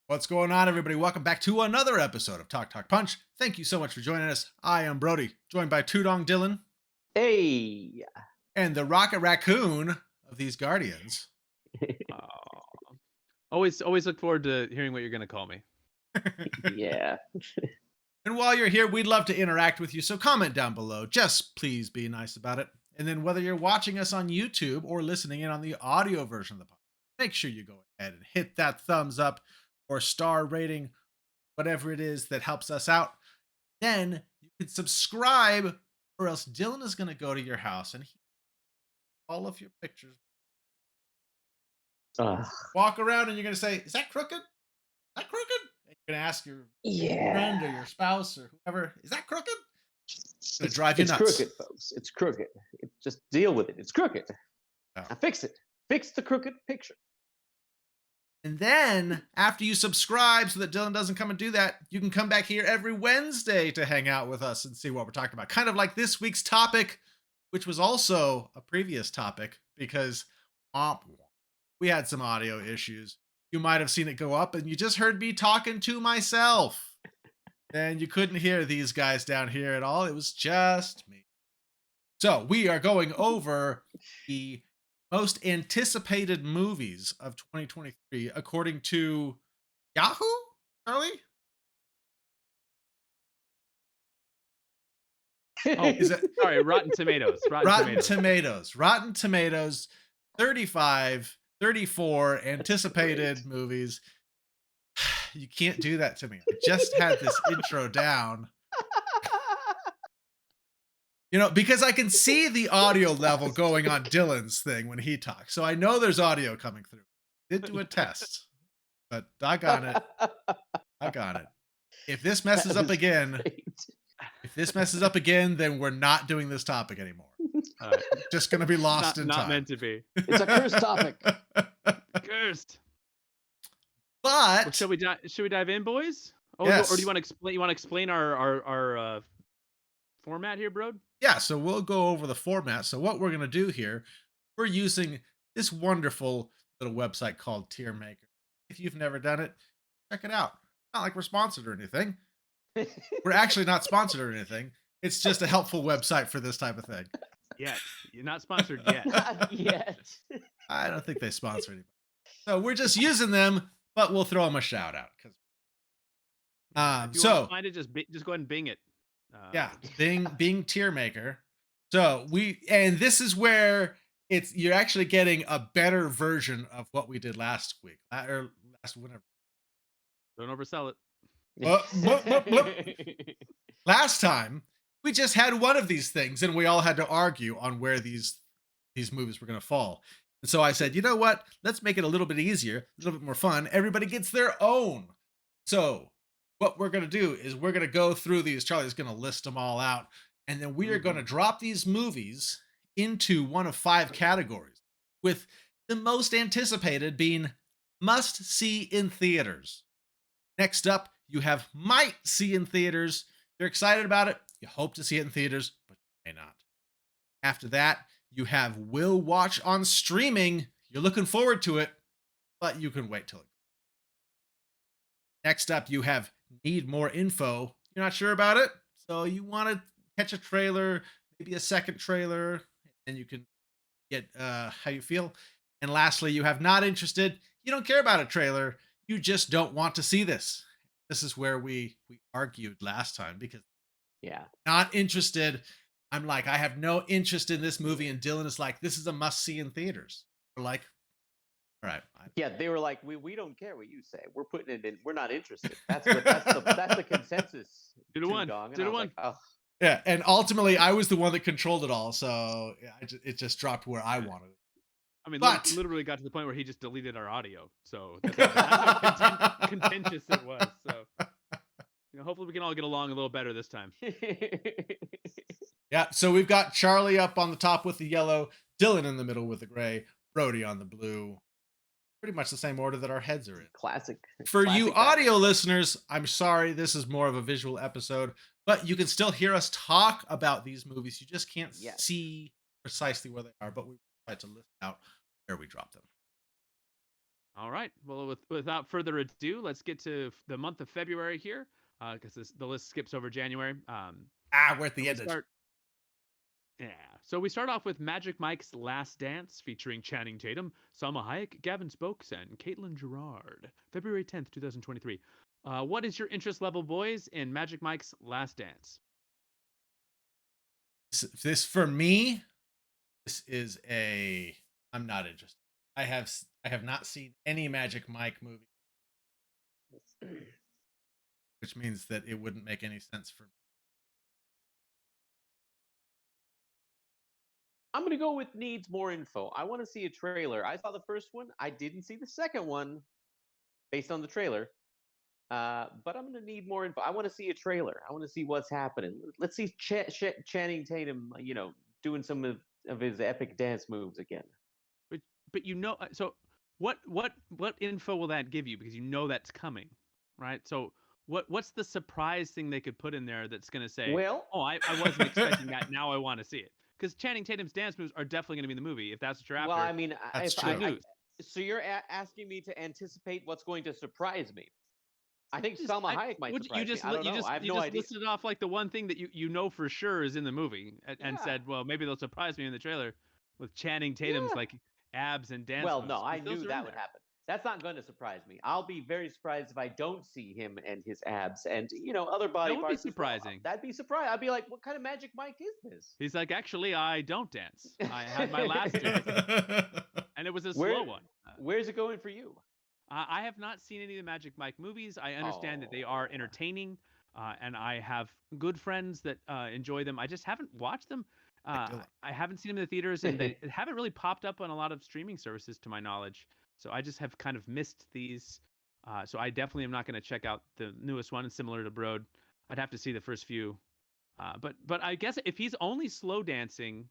What's going on, everybody? Welcome back to another episode of Talk Talk Punch. Thank you so much for joining us. I am Brody, joined by Tudong Dylan Hey. and the Rocket Raccoon of these Guardians. Aw. Always look forward to hearing what you're going to call me. Yeah. And while you're here, we'd love to interact with you, so comment down below. Just please be nice about it. And then whether you're watching us on YouTube or listening in on the audio version of the podcast, make sure you go ahead and hit that thumbs up or star rating, whatever it is that helps us out. Then you can subscribe, or else Dylan is going to go to your house and all of your pictures. Walk around and you're going to say, "Is that crooked? Is that crooked?" And you're going to ask your friend or your spouse or whoever, "Is that crooked?" It's going to drive you nuts. It's crooked, folks. It's crooked. Just deal with it. It's crooked. Oh. Now fix it. Fix the crooked picture. And then after you subscribe so that Dylan doesn't come and do that, you can come back here every Wednesday to hang out with us and see what we're talking about. Kind of like this week's topic, which was also a previous topic because we had some audio issues. You might have seen it go up and you just heard me talking to myself. And you couldn't hear these guys down here at all. It was just me. So we are going over the most anticipated movies of 2023 according to Yahoo, Charlie? Oh, is it? Sorry, Rotten Tomatoes. Rotten Tomatoes, 35, 34 anticipated movies. You can't do that to me. I just had this intro down. You know, because I can see the audio level going on Dylan's thing when he talks. So I know there's audio coming through. Did do a test, but I got it. If this messes up again, then we're not doing this topic anymore. Just going to be lost in time. Not meant to be. It's a cursed topic. Cursed. But well, should we dive in, boys? Oh, yes. Or do you want to explain? You want to explain our format here, bro? Yeah, so we'll go over the format. So what we're going to do here, we're using this wonderful little website called Tier Maker. If you've never done it, check it out. Not like we're sponsored or anything. We're actually not sponsored or anything. It's just a helpful website for this type of thing. Yet. You're not sponsored yet. Not yet. I don't think they sponsor anybody. So we're just using them, but we'll throw them a shout out. If you want to find it, just go ahead and Bing it. Yeah, Bing Tier Maker. So this is where you're actually getting a better version of what we did last week or last whenever. Don't oversell it. Last time we just had one of these things and we all had to argue on where these movies were going to fall. And so I said, you know what? Let's make it a little bit easier, a little bit more fun. Everybody gets their own. So what we're going to do is we're going to go through these. Charlie's going to list them all out. And then we are going to drop these movies into one of 5 categories, with the most anticipated being must see in theaters. Next up, you have might see in theaters. You're excited about it. You hope to see it in theaters, but you may not. After that, you have will watch on streaming. You're looking forward to it, but you can wait till it. Next up, you have need more info. You're not sure about it, so you want to catch a trailer, maybe a second trailer, and you can get how you feel. And lastly, you have not interested. You don't care about a trailer. You just don't want to see this. This is where we argued last time because not interested. I'm like, I have no interest in this movie, and Dylan is like, this is a must see in theaters. We're like, all right. Yeah, they were like, we don't care what you say. We're putting it in. We're not interested. That's the consensus. Did one. Like, oh. Yeah, and ultimately, I was the one that controlled it all, so it just dropped where I wanted it. I mean, literally got to the point where he just deleted our audio. So that's how contentious it was. So hopefully we can all get along a little better this time. Yeah, so we've got Charlie up on the top with the yellow, Dylan in the middle with the gray, Brody on the blue. Pretty much the same order that our heads are in. Classic. For you audio listeners, I'm sorry, this is more of a visual episode, but you can still hear us talk about these movies. You just can't see precisely where they are, but we try to list out where we drop them. All right. Well, without further ado, let's get to the month of February here, because the list skips over January. We're at the We end of. start. Yeah. So we start off with Magic Mike's Last Dance, featuring Channing Tatum, Salma Hayek, Gavin Spokes, and Caitlin Gerard. February 10th, 2023. What is your interest level, boys, in Magic Mike's Last Dance? This for me. This is a. I'm not interested. I have not seen any Magic Mike movie, which means that it wouldn't make any sense for me. I'm gonna go with needs more info. I want to see a trailer. I saw the first one. I didn't see the second one based on the trailer. But I'm gonna need more info. I want to see a trailer. I want to see what's happening. Let's see Channing Tatum, doing some of his epic dance moves again. But so what info will that give you? Because you know that's coming, right? So what's the surprise thing they could put in there that's going to say, Well, oh, I wasn't expecting that. Now I want to see it. Because Channing Tatum's dance moves are definitely going to be in the movie. If that's what you're well, after, I mean, That's if true. so you're asking me to anticipate what's going to surprise me. I think just Salma Hayek might surprise me. I don't know. I have no idea. listed off like the one thing that you know for sure is in the movie, and Yeah. said, well, maybe they'll surprise me in the trailer with Channing Tatum's Yeah. like abs and dance Well, moves. no, I But those knew are that in would there. happen. That's not going to surprise me. I'll be very surprised if I don't see him and his abs and other body That would be parts as well. surprising. That'd be surprising. I'd be like, what kind of Magic Mike is this? He's like, actually, I don't dance. I had my last dance, and it was a slow one. Where's it going for you? I have not seen any of the Magic Mike movies. I understand that they are Oh. entertaining, and I have good friends that enjoy them. I just haven't watched them. I haven't seen them in the theaters, and they haven't really popped up on a lot of streaming services, to my knowledge. So I just have kind of missed these. So I definitely am not going to check out the newest one. Similar to Broad, I'd have to see the first few. But I guess if he's only slow dancing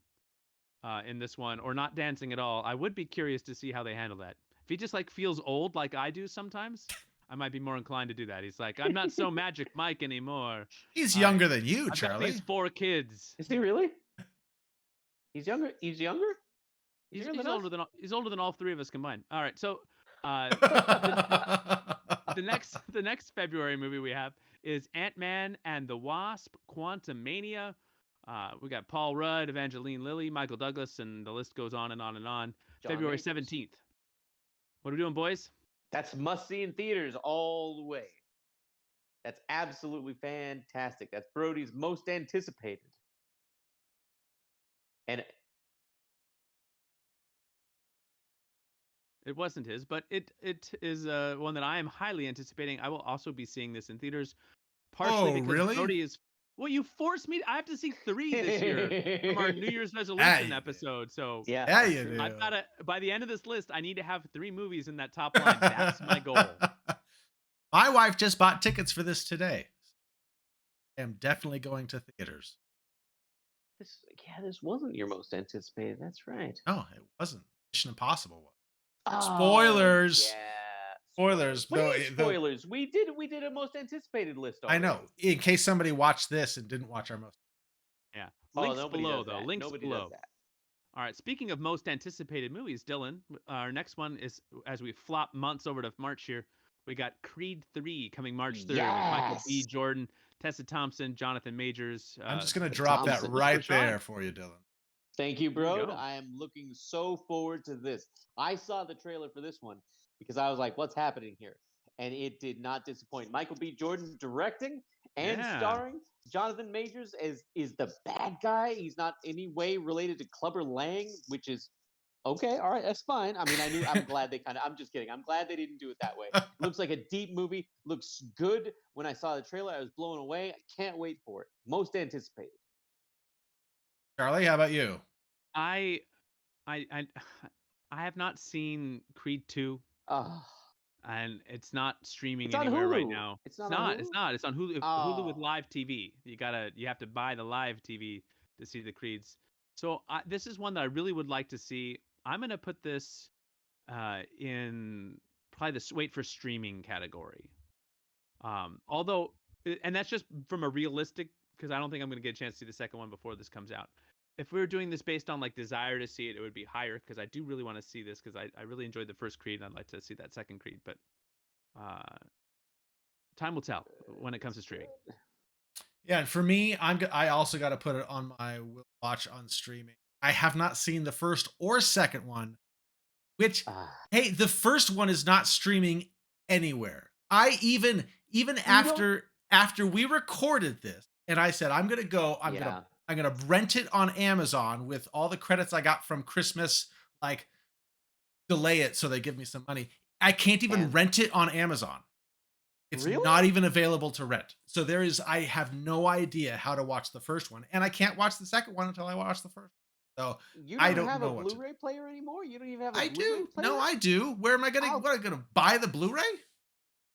in this one, or not dancing at all, I would be curious to see how they handle that. If he just like feels old like I do sometimes, I might be more inclined to do that. He's like, I'm not so Magic Mike anymore. He's younger than you, I've got Charlie. these 4 kids. Is he really? He's younger. He's younger. He's younger than us? older than all 3 of us combined. All right, so the next February movie we have is Ant-Man and the Wasp: Quantumania. We got Paul Rudd, Evangeline Lilly, Michael Douglas, and the list goes on and on and on. John February Majors. 17th. What are we doing, boys? That's must see in theaters all the way. That's absolutely fantastic. That's Brody's most anticipated. And It wasn't his, but it is one that I am highly anticipating. I will also be seeing this in theaters, partially because really? Brody is. Well, you forced me. I have to see 3 this year from our New Year's resolution episode. So yeah, you do. I've got to. By the end of this list, I need to have 3 movies in that top line. That's my goal. My wife just bought tickets for this today. I am definitely going to theaters. This wasn't your most anticipated. That's right. No, it wasn't. Mission Impossible was. Oh, Spoilers. Yeah. Spoilers. What do you mean spoilers? We did a most anticipated list already. I know. In case somebody watched this and didn't watch our most. Yeah. Oh, Links nobody below does though. that. Links Nobody below. does that. All right. Speaking of most anticipated movies, Dylan, our next one is, as we flop months over to March here, we got Creed 3 coming March 3rd with Michael B. Yes. Jordan, Tessa Thompson, Jonathan Majors. I'm just going to drop that Thompson. right Rashawn. there for you, Dylan. Thank you, There you bro. go. I am looking so forward to this. I saw the trailer for this one because I was like, what's happening here? And it did not disappoint. Michael B. Jordan directing and Yeah. starring. Jonathan Majors is the bad guy. He's not any way related to Clubber Lang, which is okay. All right, that's fine. I mean, I'm glad they I'm just kidding. I'm glad they didn't do it that way. Looks like a deep movie. Looks good. When I saw the trailer, I was blown away. I can't wait for it. Most anticipated. Charlie, how about you? I have not seen Creed 2, Oh, and it's not streaming It's on anywhere right Hulu. now. It's not on It's Hulu? not. It's on Hulu with Oh. live TV. You have to buy the live TV to see the Creeds. So this is one that I really would like to see. I'm gonna put this in probably the wait for streaming category. Although, and that's just from a realistic, because I don't think I'm gonna get a chance to see the second one before this comes out. if we were doing this based on like desire to see it, it would be higher because I do really want to see this because I really enjoyed the first Creed and I'd like to see that second Creed. But uh, time will tell when it comes to streaming. Yeah, and for me, I also got to put it on my will watch on streaming. I have not seen the first or second one, which Ah, hey, the first one is not streaming anywhere. I even you don't. after we recorded this and I said Yeah. I'm going to rent it on Amazon with all the credits I got from Christmas, like delay it so they give me some money. I can't even And rent it on Amazon. It's really, not even available to rent. So I have no idea how to watch the first one, and I can't watch the second one until I watch the first. So you I don't don't have a know what to do. Blu-ray player anymore? You don't even have a I Blu-ray do. No, player? I do. Where am I gonna Oh, what am I gonna buy the Blu-ray?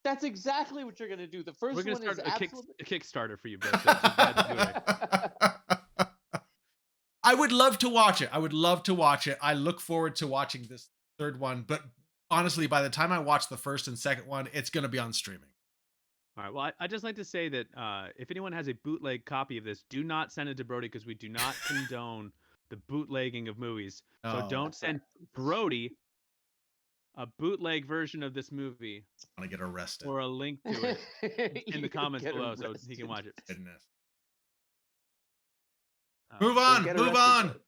that's exactly what you're gonna do. The We're first gonna one is start absolutely. a Kickstarter for you, Bill, to buy the Blu-ray. I would love to watch it. I would love to watch it. I look forward to watching this third one, but honestly, by the time I watch the first and second one, it's gonna be on streaming. All right. Well, I just like to say that if anyone has a bootleg copy of this, do not send it to Brody because we do not condone the bootlegging of movies. So Oh, don't That's right. send Brody a bootleg version of this movie I want to get arrested. or a link to it in the You're gonna comments get below so he can arrested. watch it. Goodness. Move Don't on. get Move arrested, on. Brody.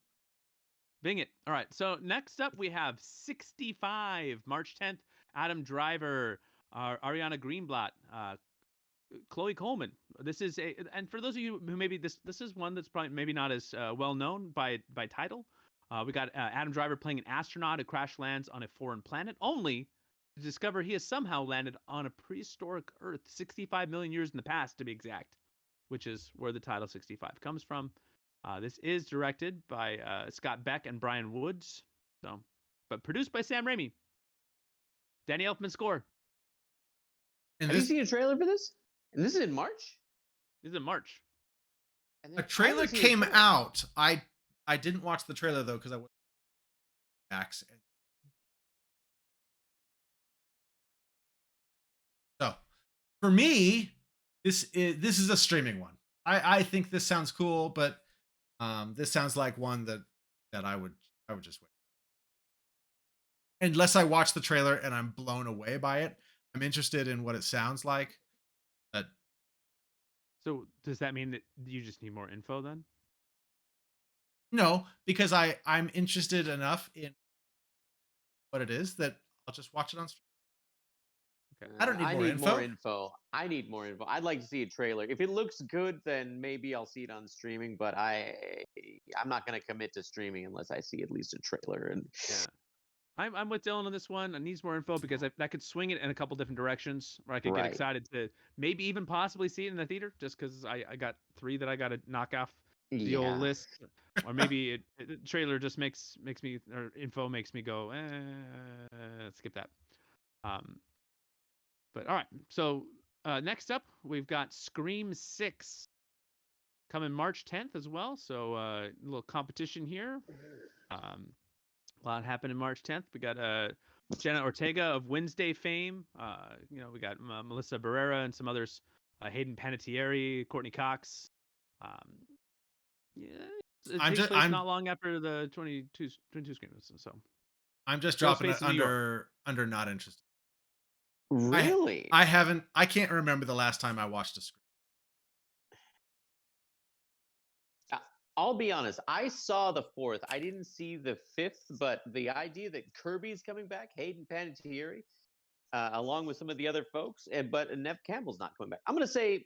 Bing it. All right. So next up we have 65, March 10th. Adam Driver, Ariana Greenblatt, Chloe Coleman. This is and for those of you who maybe this is one that's probably maybe not as well known by title. We got Adam Driver playing an astronaut who crash lands on a foreign planet, only to discover he has somehow landed on a prehistoric Earth, 65 million years in the past, to be exact, which is where the title 65 comes from. This is directed by Scott Beck and Brian Woods, so but produced by Sam Raimi. Danny Elfman score. And Have you this seen a trailer for this? And this is in March. This is in March. And a I trailer haven't seen a came trailer. out. I didn't watch the trailer though because I was backs. So for me, this is a streaming one. I think this sounds cool, but this sounds like one that I would just wait. Unless I watch the trailer and I'm blown away by it. I'm interested in what it sounds like. But So does that mean that you just need more info then? no, because I'm interested enough in what it is that I'll just watch it on stream. Okay. I don't need I more need info. more info. I need more info. I'd like to see a trailer. If it looks good, then maybe I'll see it on streaming. But I'm not going to commit to streaming unless I see at least a trailer. And Yeah. I'm with Dylan on this one. I need more info because that could swing it in a couple different directions where I could get right, excited to maybe even possibly see it in the theater just because I got 3 that I got to knock off the old yeah. list. Or maybe the trailer just makes me, or info makes me go, skip that. But all right. So next up, we've got Scream 6 coming March 10th as well. So a little competition here. A lot happened in March 10th. We got Jenna Ortega of Wednesday fame. We got Melissa Barrera and some others. Hayden Panettiere, Courtney Cox. Yeah, it takes place not long after the 22 Screams. So I'm just Ghostface dropping it in New York. under not interested. Really? I can't remember the last time I watched a Scream. I'll be honest. I saw the 4th. I didn't see the 5th, but the idea that Kirby's coming back, Hayden Panettiere, along with some of the other folks, but Nev Campbell's not coming back. I'm gonna say.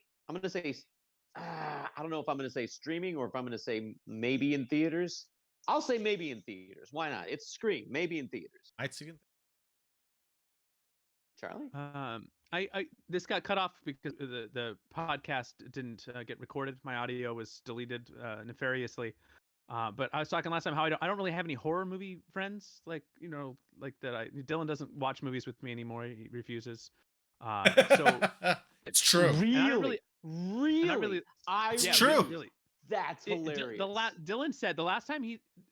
I don't know if I'm gonna say streaming or if I'm gonna say maybe in theaters. I'll say maybe in theaters. Why not? It's Scream. Maybe in theaters. I'd see it. Charlie? I this got cut off because the podcast didn't get recorded. My audio was deleted nefariously. But I was talking last time how I don't really have any horror movie friends like that. Dylan doesn't watch movies with me anymore. He refuses. So it's true. Really? It's true. Really. That's hilarious. Dylan said the last time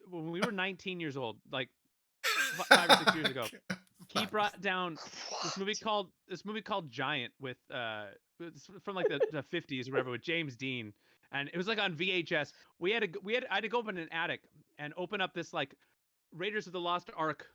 when we were 19 years old, like 5 or 6 years ago, he brought down this movie called Giant with from like the 50s or whatever with James Dean, and it was like on VHS. I had to go up in an attic and open up this like Raiders of the Lost Ark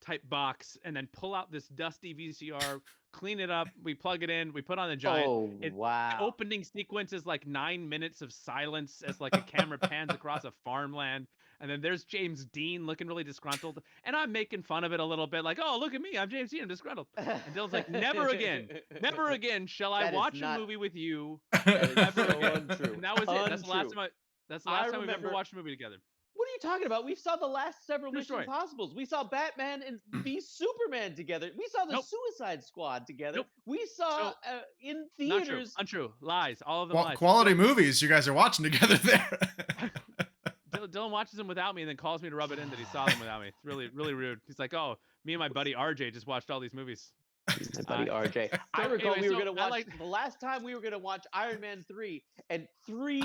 type box, and then pull out this dusty VCR, clean it up, we plug it in, we put on the giant. Oh The wow! opening sequence is like 9 minutes of silence as like a camera pans across a farmland, and then there's James Dean looking really disgruntled, and I'm making fun of it a little bit, like, oh, look at me, I'm James Dean, I'm disgruntled. And Dylan's like, never again shall I That is watch not- a movie with you. That is Ever so again. untrue. And that was it. That's the last Untrue. time that's the I last time we've ever remember- watched a movie together. What are you talking about? We saw the last several True Mission story. Impossibles. We saw Batman and v Superman together. We saw the Nope. Suicide Squad together. Nope. We saw So- in Not true. theaters. Untrue. Lies. All of them lies. Quality movies you guys are watching together there. Dylan watches them without me and then calls me to rub it in that he saw them without me. It's really, really rude. He's like, oh, me and my buddy RJ just watched all these movies. My buddy RJ. I so recall anyway, we were so gonna I watch like- the last time we were gonna watch Iron Man 3, and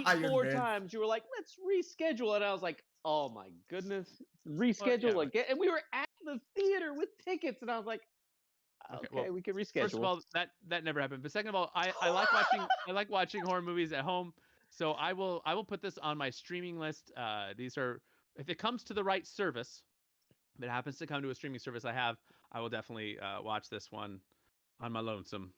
Iron 4 Man. times you were like, let's reschedule, and I was like, oh my goodness, reschedule yeah. again. And we were at the theater with tickets, and I was like, okay, well, we can reschedule. First of all, that never happened. But second of all, I like watching horror movies at home. So I will put this on my streaming list. These are, if it comes to the right service, if it happens to come to a streaming service I will definitely watch this one on my lonesome.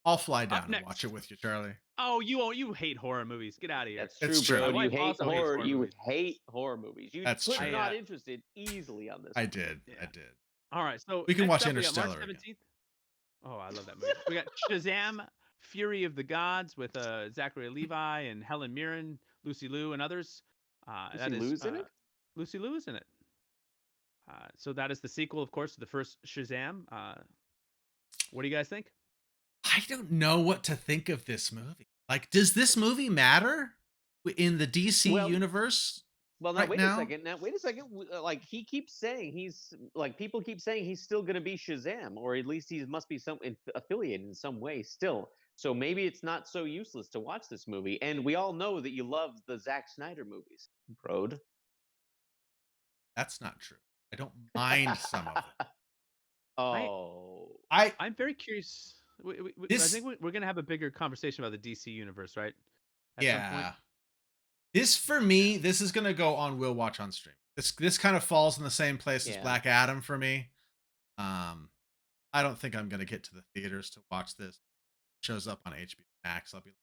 I'll fly down and next. watch it with you, Charlie. Oh, you hate horror movies. Get out of here. That's It's true, true. bro. My You wife hate also hates horror. horror You movies. hate horror movies. You That's could true. not Yeah. interested easily on this. I one. did. Yeah. I did. All right, so We can next watch up, we got March Interstellar again. 17th. Oh, I love that movie. We got Shazam: Fury of the Gods with Zachary Levi and Helen Mirren, Lucy Liu, and others. Lucy Liu's in it? Lucy Liu is in it. So that is the sequel, of course, to the first Shazam. What do you guys think? I don't know what to think of this movie. Like, does this movie matter in the DC Well, universe? Well, now right wait now? a second. Now wait a second. Like he keeps saying he's like people keep saying he's still going to be Shazam, or at least he must be affiliated in some way still. So maybe it's not so useless to watch this movie. And we all know that you love the Zack Snyder movies, Brode. That's not true. I don't mind some of it. Oh, I'm very curious. I This- think we're going to have a bigger conversation about the DC universe, right? At some point? Yeah. This for me, this is gonna go on Will Watch on stream. This kind of falls in the same place as Yeah. Black Adam for me. I don't think I'm gonna get to the theaters to watch this. Shows up on HBO Max. I'll be like,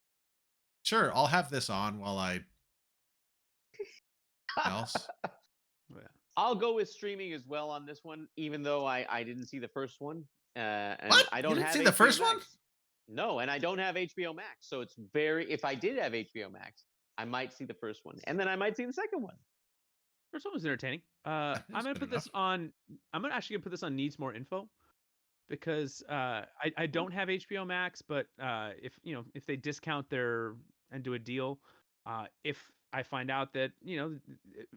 sure, I'll have this on while I else. Yeah. I'll go with streaming as well on this one, even though I didn't see the first one. And What? I You don't didn't have see the HBO first one? Max. No, and I don't have HBO Max, so it's very. If I did have HBO Max, I might see the first one, and then I might see the second one. First one was entertaining. I'm That's gonna good put this enough. on. I'm gonna actually put this on needs more info, because I don't have HBO Max, but if they discount their and do a deal, if I find out that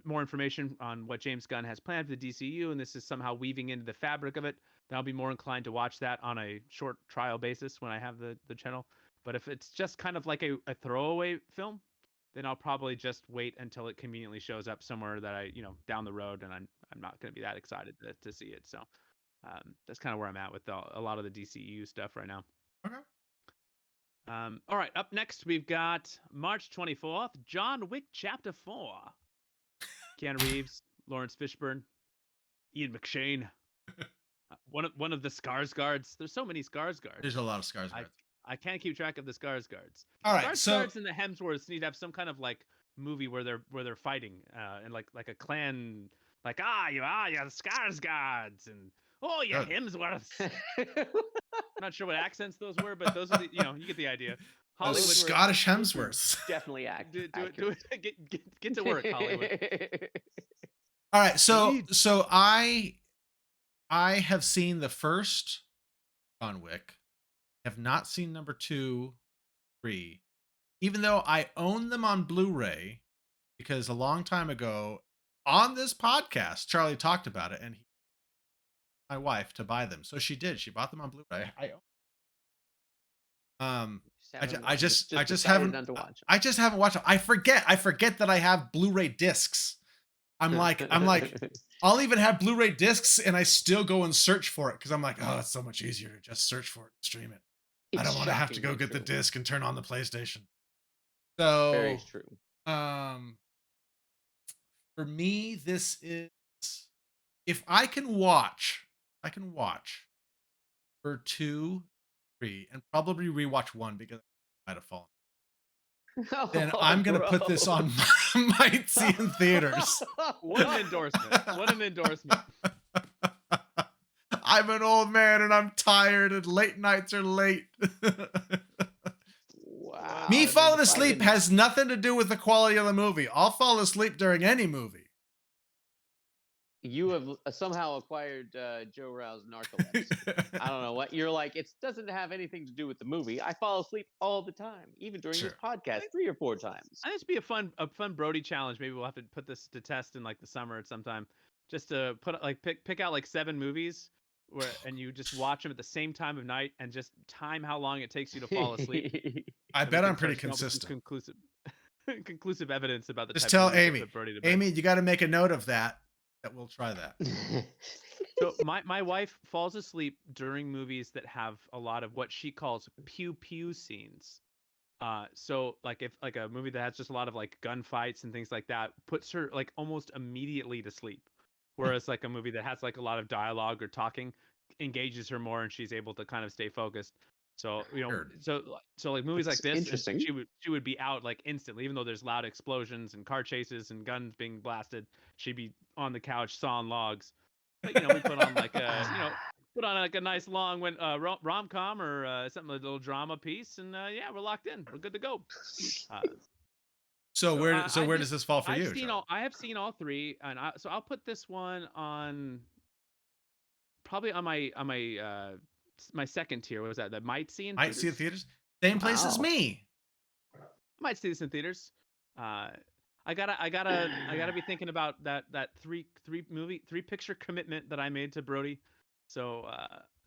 more information on what James Gunn has planned for the DCU, and this is somehow weaving into the fabric of it, then I'll be more inclined to watch that on a short trial basis when I have the channel. But if it's just kind of like a throwaway film, then I'll probably just wait until it conveniently shows up somewhere that I down the road, and I'm not going to be that excited to see it. So that's kind of where I'm at with a lot of the DCU stuff right now. Okay. All right, up next we've got March 24th, John Wick Chapter 4. Keanu Reeves, Lawrence Fishburne, Ian McShane, one of the Skarsgårds. There's so many Skarsgårds. There's a lot of scars. I can't keep track of the Skarsgårds. All right, so Skarsgårds and the Hemsworths need to have some kind of like movie where they're fighting, and like a clan, like you the Skarsgårds, and you Good. Hemsworths. I'm not sure what accents those were, but those are you get the idea. those Hollywood, Scottish Hemsworths. Definitely do accurate. it. Get to work, Hollywood. All right, so Indeed. so I have seen the first John Wick. Have not seen number 2, 3, even though I own them on Blu-ray, because a long time ago on this podcast Charlie talked about it, and my wife to buy them, so she did. She bought them on Blu-ray. I just decided haven't not to watch. I just haven't watched them. I forget that I have Blu-ray discs. I'm like I'll even have Blu-ray discs and I still go and search for it because I'm like, oh, it's so much easier to just search for it and stream it. I It's don't want to have to go shockingly get the true. disc and turn on the PlayStation. Very So, true. um, for me, this is if I can watch for 2, 3, and probably rewatch 1 because I might have fallen. Then Oh, I'm gonna put this bro. on might see in theaters. What an endorsement. What an endorsement. I'm an old man and I'm tired and late nights are late. What Me Wow. an falling If I asleep endorsement. can has nothing to do with the quality of the movie. I'll fall asleep during any movie. You have somehow acquired Joe Rao's narcolepsy. I don't know what you're like. It doesn't have anything to do with the movie. I fall asleep all the time, even during this Sure. podcast, I 3 or 4 times. I think this would be a fun Brody challenge. Maybe we'll have to put this to test in like the summer at some time. Just to put like pick out like 7 movies where and you just watch them at the same time of night and just time how long it takes you to fall asleep. I And we bet I'm can pretty come up with some consistent. conclusive evidence about the Just type of tell movies that Amy. put Brody to bed. Amy, you got to make a note of that. That we'll try that. So my wife falls asleep during movies that have a lot of what she calls pew pew scenes. So like if like a movie that has just a lot of like gunfights and things like that puts her like almost immediately to sleep. Whereas like a movie that has like a lot of dialogue or talking engages her more and she's able to kind of stay focused. So, Weird. so like movies like That's this, and interesting. she would be out like instantly, even though there's loud explosions and car chases and guns being blasted, she'd be on the couch sawing logs. But we put on like a put on like a nice long rom com or something, a little drama piece, and yeah, we're locked in. We're good to go. Uh, So so where I, so I where does just this fall for I've you, seen Charlie? all I have seen all 3, and so I'll put this one on probably on my second tier. What was that? That might see in Might see it theaters. theaters. Same place as Wow. me. I might see this in theaters. Uh, I gotta be thinking about that three picture commitment that I made to Brody. So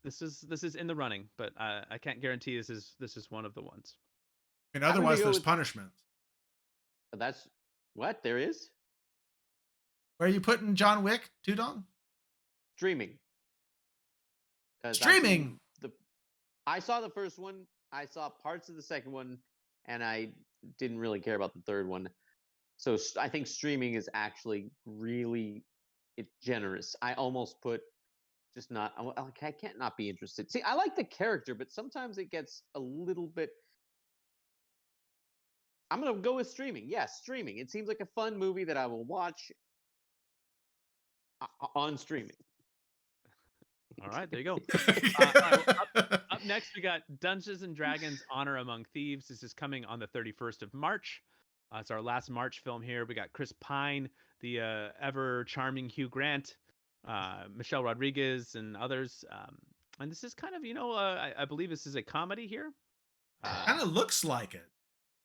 this is in the running, but I can't guarantee this is one of the ones. I mean, I'm going to otherwise go there's with punishment. that's what there is Where are you putting John Wick, Tudong? streaming because I've Streaming. seen the. I saw the first one. I saw parts of the second one, and I didn't really care about the third one. So I think streaming is actually really generous. I almost put just not. I can't not be interested. See, I like the character, but sometimes it gets a little bit. I'm gonna go with streaming. Yes, streaming. It seems like a fun movie that I will watch on streaming. All right, there you go. All right, well, up next we got Dungeons and Dragons: Honor Among Thieves. This is coming on the 31st of March. It's our last March film here. We got Chris Pine, the ever charming Hugh Grant, Michelle Rodriguez, and others. And this is kind of, I believe this is a comedy here. Kind of looks like it.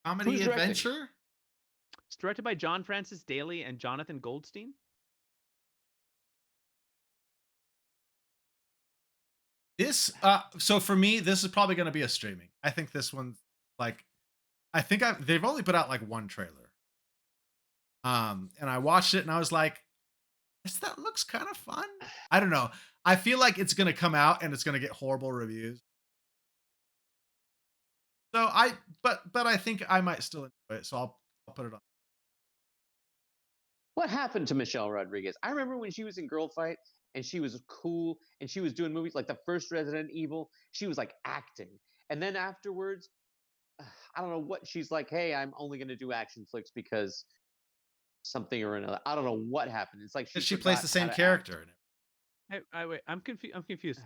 Comedy Who's directing? adventure. It's directed by John Francis Daley and Jonathan Goldstein. This so for me, this is probably going to be a streaming. I think this one's like they've only put out like one trailer. And I watched it and I was like, that looks kind of fun. I don't know. I feel like it's going to come out and it's going to get horrible reviews. So but I think I might still enjoy it. So I'll put it on. What happened to Michelle Rodriguez? I remember when she was in Girl Fight and she was cool and she was doing movies like the first Resident Evil. She was like acting. And then afterwards, I don't know what she's like, hey, I'm only going to do action flicks because something or another. I don't know what happened. It's like She plays forgot the how same to character in it. Wait, I'm confused.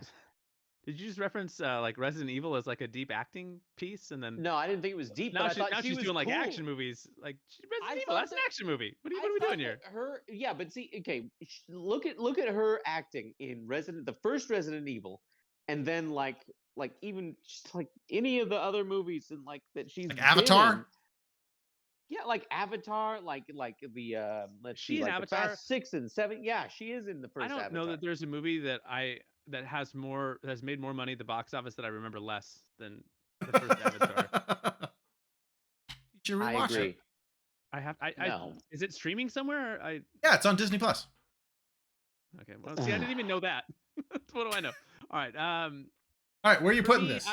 Did you just reference like Resident Evil as like a deep acting piece, and then No, I didn't think it was deep, but now I thought now she she's was doing like cool. action movies? Like I Resident Evil, thought that's an that- action movie. What are I we thought doing here? that yeah, but see, okay, look at her acting in the first Resident Evil, and then like even just like any of the other movies and like that she's Like been Avatar? in. Yeah, like Avatar, like the let's see, She in like the Avatar? Fast 6 and 7. Yeah, she is in the I first don't know Avatar. that there's a movie that has made more money at the box office that I remember less than the first Avatar. You should I rewatch agree. it. No. Is it streaming somewhere? Yeah, it's on Disney Plus. Okay. Well, see, I didn't even know that. What do I know? All right. All right, where are you For putting me, this?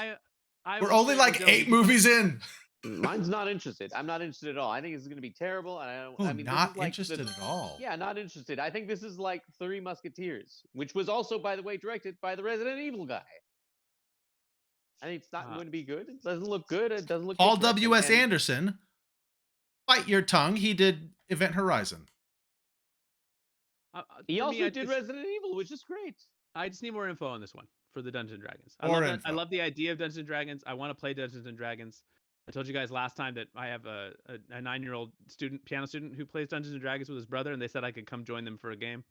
I We're will only share it with like Dylan 8 because movies in. Mine's not interested. I'm not interested at all. I think this is going to be terrible. And Oh, I mean, this is not like interested at all. yeah, not interested. I think this is like Three Musketeers, which was also, by the way, directed by the Resident Evil guy. I think it's not uh, going to be good. It doesn't look good. It doesn't look Paul interesting. W.S. And Anderson, bite your tongue. He did Event Horizon. he for me, also did Resident Evil, which is great. I just need more info on this one for the Dungeons and Dragons. I More love that. I info. love the idea of Dungeons and Dragons. I want to play Dungeons and Dragons. I told you guys last time that I have a 9-year-old piano student who plays Dungeons and Dragons with his brother, and they said I could come join them for a game.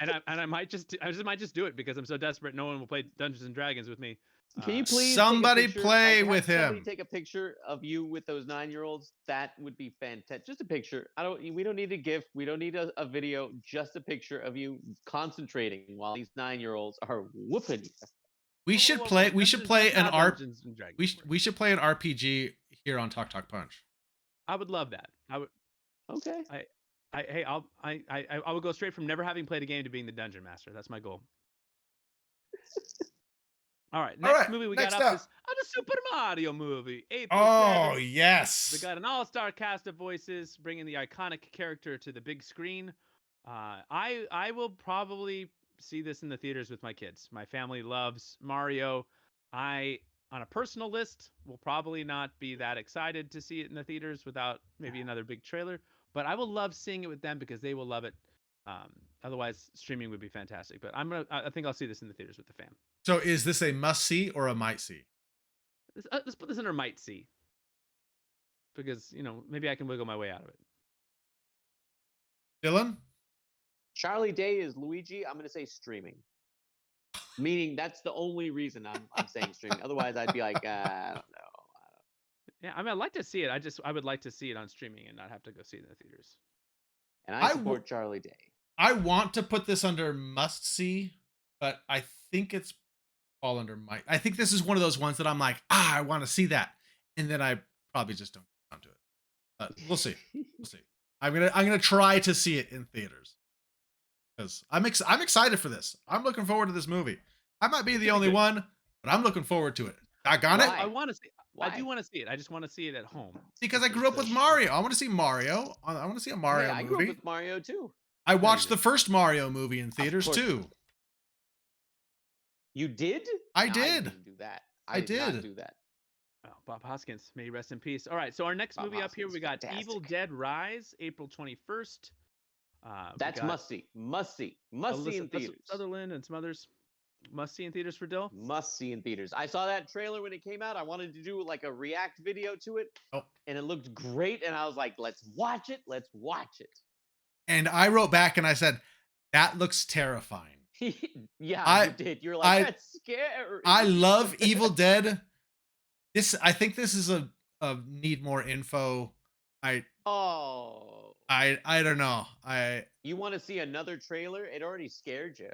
And I might just do it because I'm so desperate. No one will play Dungeons and Dragons with me. Can you please somebody take a picture, play have with somebody him? take a picture of you with those 9-year-olds. That would be fantastic. Just a picture. We don't need a GIF. We don't need a video. Just a picture of you concentrating while these 9-year-olds are whooping you. We should play. We should play an Dungeons and Dragons. we should play an RPG here on Talk Talk Punch. I would love that. I would. Okay. I would go straight from never having played a game to being the dungeon master. That's my goal. All right, next movie we got up is the Super Mario movie. April 7th. Yes. We got an all-star cast of voices bringing the iconic character to the big screen. I will probably see this in the theaters with my kids. My family loves Mario. On a personal list, will probably not be that excited to see it in the theaters without maybe another big trailer. But I will love seeing it with them because they will love it. Otherwise, streaming would be fantastic. But I think I'll see this in the theaters with the fam. So, is this a must see or a might see? Let's put this under might see, because maybe I can wiggle my way out of it. Dylan? Charlie Day is Luigi. I'm going to say streaming. Meaning that's the only reason I'm saying streaming. Otherwise, I'd be like, I don't know. Yeah, I mean, I'd like to see it. I would like to see it on streaming and not have to go see it in the theaters. And I support Charlie Day. I want to put this under must see, but I think it's fall under might. I think this is one of those ones that I'm like, I want to see that, and then I probably just don't get onto it. But we'll see. We'll see. I'm gonna try to see it in theaters because I'm excited for this. I'm looking forward to this movie. I might be the only one, but I'm looking forward to it. Doggone it! I want to see. Why? I do want to see it. I just want to see it at home. Because I grew up with Mario. I want to see Mario. I want to see a Mario movie. I grew up with Mario too. I watched the first Mario movie in theaters too. You did? I no, did. I didn't do that. I did not do that. Oh, Bob Hoskins, may he rest in peace. All right, so our next movie up here, we got Evil Dead Rise, April 21st. That's must see. Must see. Must see in theaters. Sutherland and some others. Must see in theaters for Dill? Must see in theaters. I saw that trailer when it came out. I wanted to do like a react video to it. Oh. And it looked great. And I was like, let's watch it. Let's watch it. And I wrote back and I said, that looks terrifying. Yeah, you did. You're like, that's scary. I love Evil Dead. I think this is a need more info. I don't know. You want to see another trailer? It already scared you.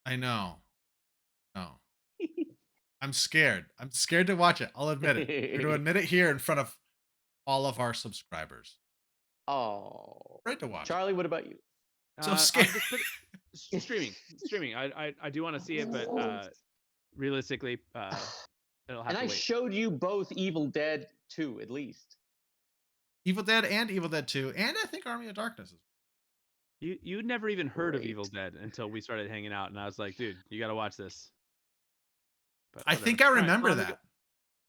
I know. No. I'm scared. I'm scared to watch it. I'll admit it. I'm going to admit it here in front of all of our subscribers. Oh. Afraid to watch. Charlie, what about you? So scared. Streaming. I do want to see it, but realistically, it'll have to wait. I showed you both Evil Dead 2 at least. Evil Dead and Evil Dead 2, and I think Army of Darkness. You'd never even heard of Evil Dead until we started hanging out, and I was like, dude, you got to watch this. But I think I remember that.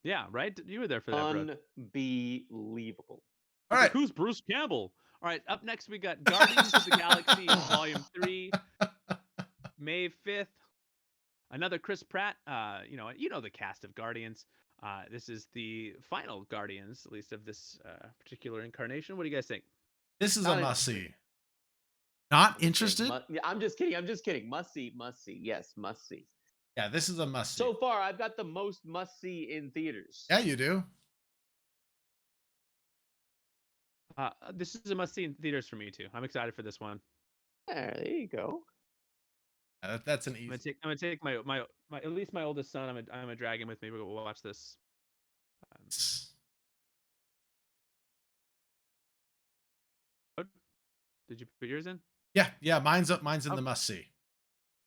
Yeah, right? You were there for that, Unbelievable. All right. Who's Bruce Campbell? All right, up next we got Guardians of the Galaxy Volume 3, May 5th. Another Chris Pratt. You know the cast of Guardians. This is the final Guardians, at least of this particular incarnation. What do you guys think? This is a must-see. Not interested? I'm just kidding. Must see. Yes, must see. Yeah, this is a must-see. So far, I've got the most must-see in theaters. Yeah, you do. This is a must-see in theaters for me, too. I'm excited for this one. There you go. That's an easy. I'm gonna take my at least my oldest son. I'm gonna drag him with me. We'll watch this. Did you put yours in? Yeah. Mine's up. Mine's in the must see.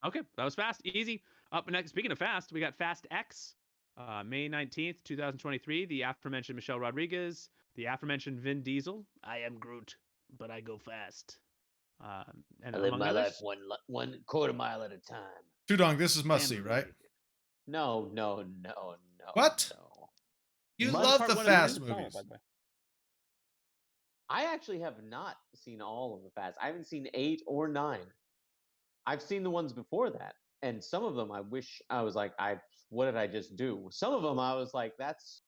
Okay, that was fast, easy. Up next, speaking of fast, we got Fast X. May 19th, 2023, the aforementioned Michelle Rodriguez, the aforementioned Vin Diesel. I am Groot, but I go fast. And I live among my life others. one quarter mile at a time. Tudong, this is must see, right? Family. No, no, no, no, What? no. You Love love part the one and Fast two? Oh, movies. by the way. I actually have not seen all of the Fast. I haven't seen 8 or 9. I've seen the ones before that, and some of them I wish I was like, what did I just do? Some of them I was like, that's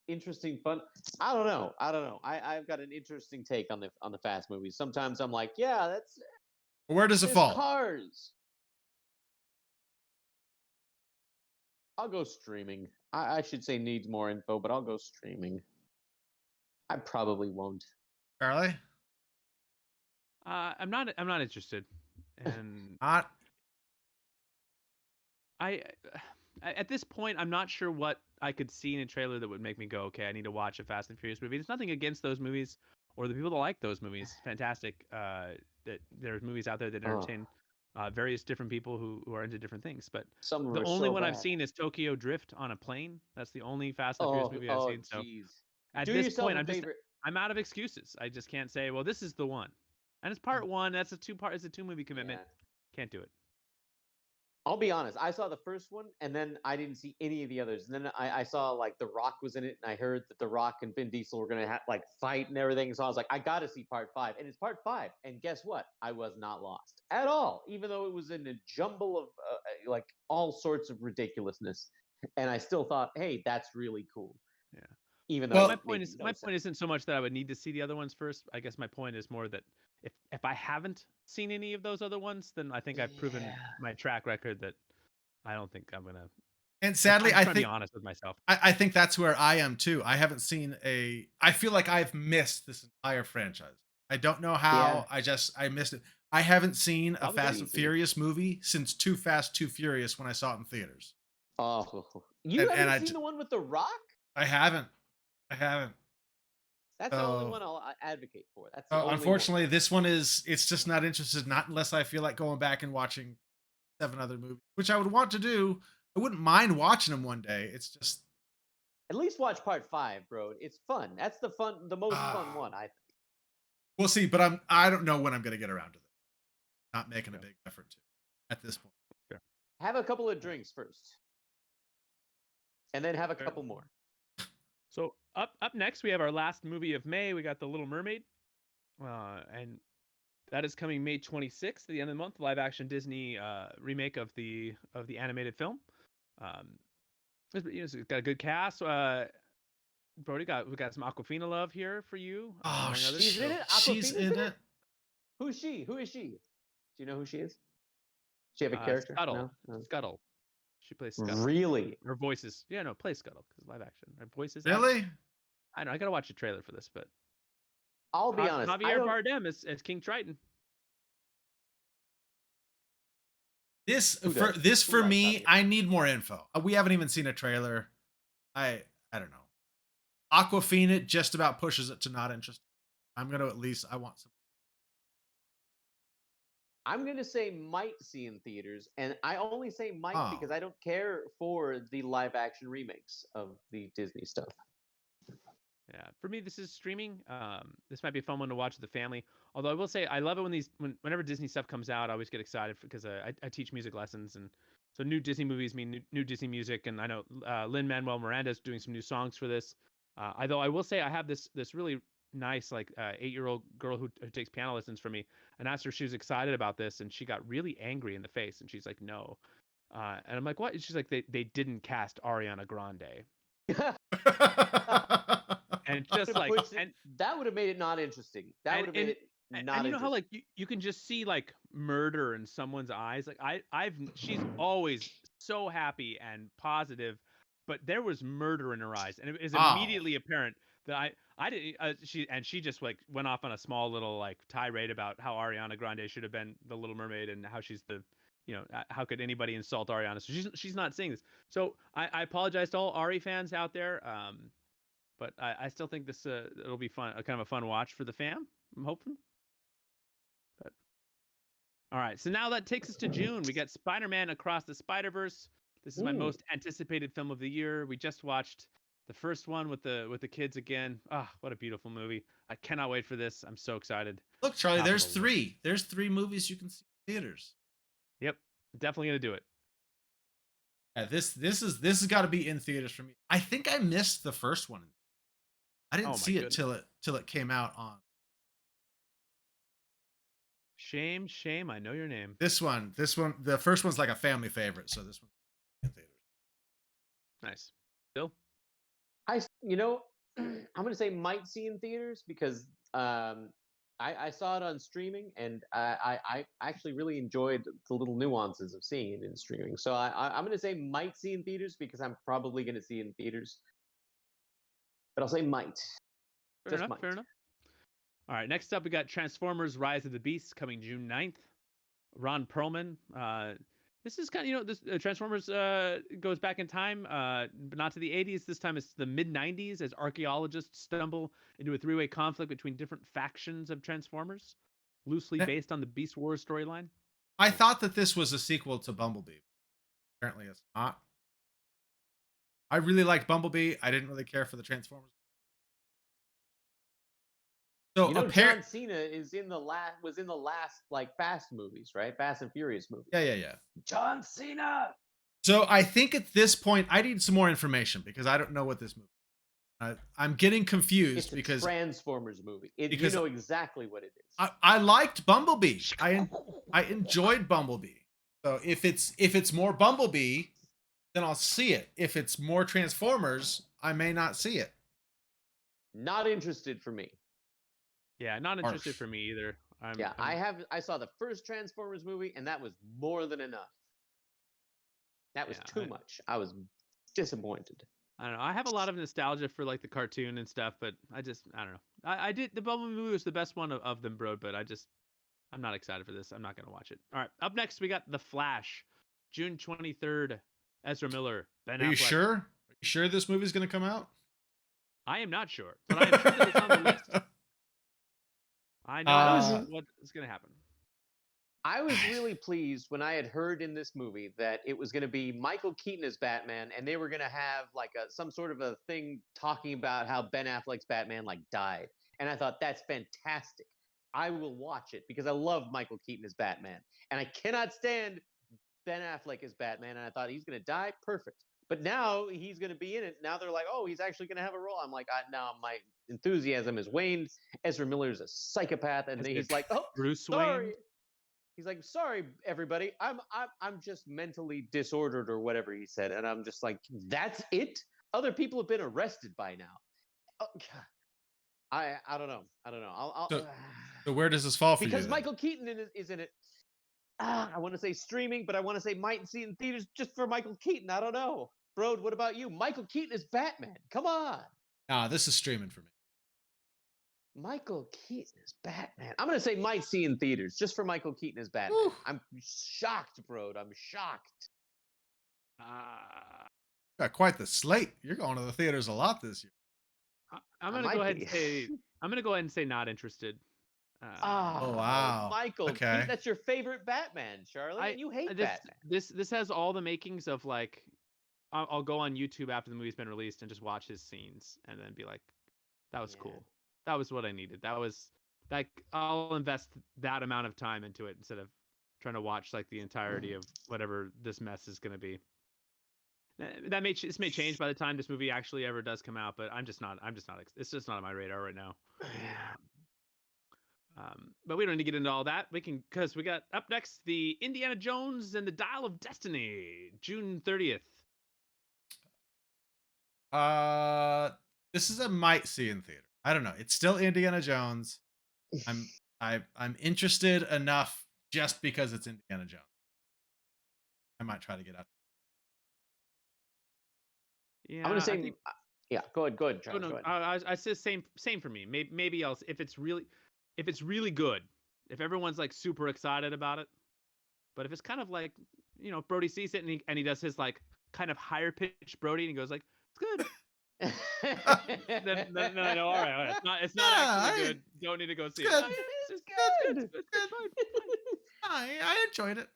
interesting, fun. I don't know. I've got an interesting take on the Fast movies. Sometimes I'm like, yeah, that's Where does it there's fall? cars. I'll go streaming. I should say needs more info, but I'll go streaming. I probably won't. Charlie? I'm not interested, and Not. I at this point I'm not sure what I could see in a trailer that would make me go, okay, I need to watch a Fast and Furious movie. There's nothing against those movies or the people that like those movies. Fantastic. That there's movies out there that Oh, entertain various different people who are into different things. But some of the them are only so one I've bad. seen is Tokyo Drift on a plane. That's the only Fast and Furious Oh, movie I've oh, seen. So jeez. at Do this yourself point, a favor. I'm out of excuses. I just can't say, well, this is the one. And it's part one. That's a two-part. It's a two-movie commitment. Yeah. Can't do it. I'll be honest. I saw the first one, and then I didn't see any of the others. And then I saw like The Rock was in it, and I heard that The Rock and Vin Diesel were gonna like fight and everything. So I was like, I got to see part 5, and it's part 5. And guess what? I was not lost at all, even though it was in a jumble of like all sorts of ridiculousness. And I still thought, hey, that's really cool. Yeah. Even though Well, my it made point is no my sense. point isn't so much that I would need to see the other ones first. I guess my point is more that if I haven't seen any of those other ones, then I think I've proven Yeah. my track record that I don't think I'm gonna. and I'm sadly, just trying to be honest with myself. I think that's where I am too. I haven't seen a. I feel like I've missed this entire franchise. I don't know Yeah. how. I missed it. I haven't seen a Probably Fast and easy. Furious movie since Too Fast, Too Furious when I saw it in theaters. Oh, you And haven't I, seen the one with The Rock? I haven't. I haven't. That's the only So, one I'll advocate for. That's the only one. unfortunately, this one is. It's just not interested. Not unless I feel like going back and watching 7 other movies, which I would want to do. I wouldn't mind watching them one day. It's just. At least watch part 5, bro. It's fun. That's the most fun one. I think. We'll see, but I don't know when I'm going to get around to this. Not making a big effort to at this point. Sure. Have a couple of drinks first, and then have a couple more. So up next, we have our last movie of May. We got The Little Mermaid, and that is coming May 26th, at the end of the month. Live action Disney remake of the animated film. It's got a good cast. Brody, we got some Aquafina love here for you. Oh, among others. She's in it. She's Aquafina's in it. Who's she? Who is she? Do you know who she is? Does she have a character? Scuttle. No? Scuttle. She plays Scuttle. Really? Her voice is plays Scuttle because live action. Her voice is Really? I know. I gotta watch a trailer for this, but I'll be honest. Javier Bardem as King Triton. This Who for does? this Who for likes me. Javier? I need more info. We haven't even seen a trailer. I don't know. Aquafina just about pushes it to not interesting. I'm gonna at least. I want some. I'm gonna say might see in theaters, and I only say might Oh. because I don't care for the live action remakes of the Disney stuff. Yeah, for me, this is streaming. This might be a fun one to watch with the family. Although I will say, I love it whenever Disney stuff comes out. I always get excited because I teach music lessons, and so new Disney movies mean new Disney music. And I know Lin-Manuel Miranda is doing some new songs for this. Although I will say, I have this really nice 8-year-old girl who takes piano lessons from me, and asked her if she was excited about this, and she got really angry in the face, and she's like, no. And I'm like, what? And she's like, they didn't cast Ariana Grande. And just like that would have made it not interesting. That would have made it not. And you know how like you can just see like murder in someone's eyes. Like she's always so happy and positive, but there was murder in her eyes, and it was immediately apparent that I didn't. She just like went off on a small little like tirade about how Ariana Grande should have been the Little Mermaid and how she's the. How could anybody insult Ariana? So she's not seeing this. So I apologize to all Ari fans out there. But I still think this it'll be fun, kind of a fun watch for the fam. I'm hoping. But all right, so now that takes us to June. We got Spider-Man Across the Spider-Verse, This is my most anticipated film of the year. We just watched the first one with the kids again. Ah, what a beautiful movie. I cannot wait for this. I'm so excited. Look, Charlie, Top of there's the list. three. There's three movies you can see in theaters. Yep. Definitely gonna do it. Yeah, this has got to be in theaters for me. I think I missed the first one. I didn't Oh my see it goodness. till it came out on Shame, shame. I know your name. this one. This one, the first one's like a family favorite, so this one in theaters. Nice. Bill? You know, I'm gonna say might see in theaters because I saw it on streaming and I actually really enjoyed the little nuances of seeing it in streaming. So I'm gonna say might see in theaters because I'm probably gonna see it in theaters. But I'll say might. Fair Just enough. might. Fair enough. All right. Next up, we got Transformers: Rise of the Beasts coming June 9th. Ron Perlman. This is kind of, this Transformers goes back in time, but not to the 80s. This time it's the mid 90s as archaeologists stumble into a three-way conflict between different factions of Transformers, loosely Eh, based on the Beast Wars storyline. I thought that this was a sequel to Bumblebee. Apparently, it's not. I really liked Bumblebee. I didn't really care for the Transformers. So You know, apparently, John Cena is in the last like Fast movies, right? Fast and Furious movies. yeah. John Cena. So I think at this point, I need some more information because I don't know what this movie. I'm getting confused It's a because Transformers movie. You because know exactly what it is. I liked Bumblebee. I enjoyed Bumblebee. So if it's more Bumblebee, then I'll see it. If it's more Transformers, I may not see it. Not interested for me. Yeah, not interested Harsh. for me either. I saw the first Transformers movie and that was more than enough. That was too much. I was disappointed. I don't know. I have a lot of nostalgia for like the cartoon and stuff, but I don't know. I did the Bumblebee movie was the best one of them, bro. But I'm not excited for this. I'm not gonna watch it. All right. Up next, we got The Flash, June 23rd. Ezra Miller, Ben Are you Affleck. sure? Are you sure this movie's gonna come out? I am not sure, but I am sure that it's on the list. I know what is gonna happen. I was really pleased when I had heard in this movie that it was going to be Michael Keaton as Batman, and they were going to have like some sort of a thing talking about how Ben Affleck's Batman like died. And I thought that's fantastic. I will watch it because I love Michael Keaton as Batman, and I cannot stand Ben Affleck as Batman. And I thought he's going to die. Perfect. But now he's going to be in it. Now they're like, oh, he's actually going to have a role. I'm like, now my enthusiasm has waned. Ezra Miller's a psychopath, and then he's like, oh, Bruce sorry. Wayne. He's like, sorry, everybody. I'm just mentally disordered or whatever he said, and I'm just like, that's it. Other people have been arrested by now. Oh, I don't know. I'll So where does this fall for you? because Then? Michael Keaton is in it. I want to say streaming, but I want to say might see in theaters just for Michael Keaton. I don't know, bro. What about you? Michael Keaton is Batman. Come on. This is streaming for me. Michael Keaton is Batman. I'm going to say might see in theaters just for Michael Keaton as Batman. Woo. I'm shocked, bro. I'm shocked. Got quite the slate. You're going to the theaters a lot this year. I'm going to go ahead and say I'm going to go ahead and say not interested. Oh wow, Michael, okay. That's your favorite Batman, Charlie. You hate Batman. This has all the makings of like, I'll go on YouTube after the movie's been released and just watch his scenes and then be like, that was cool. That was what I needed. That was like, I'll invest that amount of time into it instead of trying to watch like the entirety of whatever this mess is going to be. This may change by the time this movie actually ever does come out, but I'm just not. It's just not on my radar right now. But we don't need to get into all that. Because we got up next the Indiana Jones and the Dial of Destiny, June 30th. This is a might see in theater. I don't know. It's still Indiana Jones. I'm interested enough just because it's Indiana Jones. I might try to get out. Yeah, I'm gonna say. Go ahead, Charles. Oh, no, go ahead. I say same for me. Maybe else if it's really good, if everyone's like super excited about it, but if it's kind of like, Brody sees it and he does his like kind of higher pitched Brody and he goes like, it's good. No, all right. It's not actually good. Don't need to go see it. It's good. It's fine. I enjoyed it.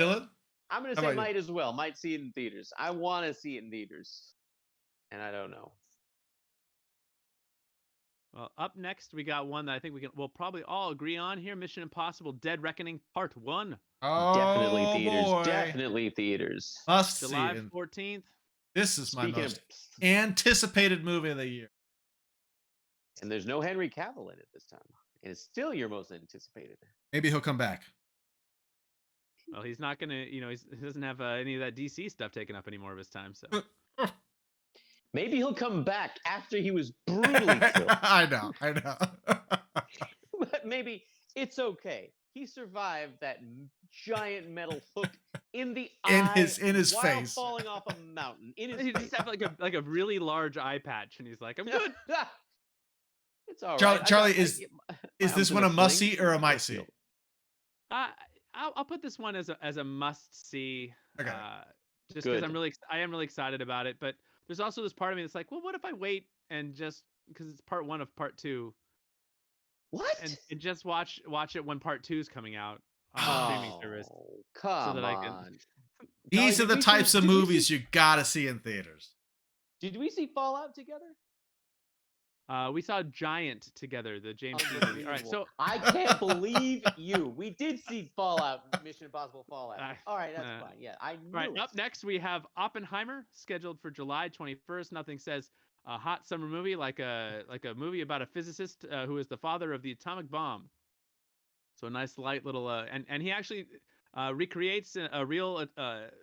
Dylan, I'm gonna how say about you? might as well. Might see it in theaters. I want to see it in theaters, and I don't know. Well, up next we got one that I think we'll probably all agree on here: Mission Impossible: Dead Reckoning Part 1, Definitely Oh theaters. boy, Definitely theaters. must see. July And 14th. this is my Speaking of, most anticipated movie of the year. and there's no Henry Cavill in it this time, and it's still your most anticipated. Maybe he'll come back. Well, he's not gonna, he doesn't have any of that DC stuff taken up anymore of his time. So Maybe he'll come back after he was brutally killed. I know. But maybe it's okay. He survived that giant metal hook in the in eye his while face. falling off a mountain. In his he face. just have like a really large eye patch, and he's like, "I'm good." It's all right. Charlie, is this one a must see or a might see? I'll put this one as a must see. Okay. Just because I am really excited about it. But there's also this part of me that's like, well, what if I wait and just because it's part 1 of part 2, What? and just watch it when part 2 is coming out on the streaming service, Come that I can. on. These are the types of movies you gotta see in theaters. Did we see Fallout together? We saw Giant together, the James Gunn movie. All right, so I can't believe you. We did see Fallout, Mission Impossible Fallout. All right, that's fine. Yeah, I knew. Right, it. up next we have Oppenheimer, scheduled for July 21st. Nothing says a hot summer movie like a movie about a physicist who is the father of the atomic bomb. So a nice light little and he actually recreates a real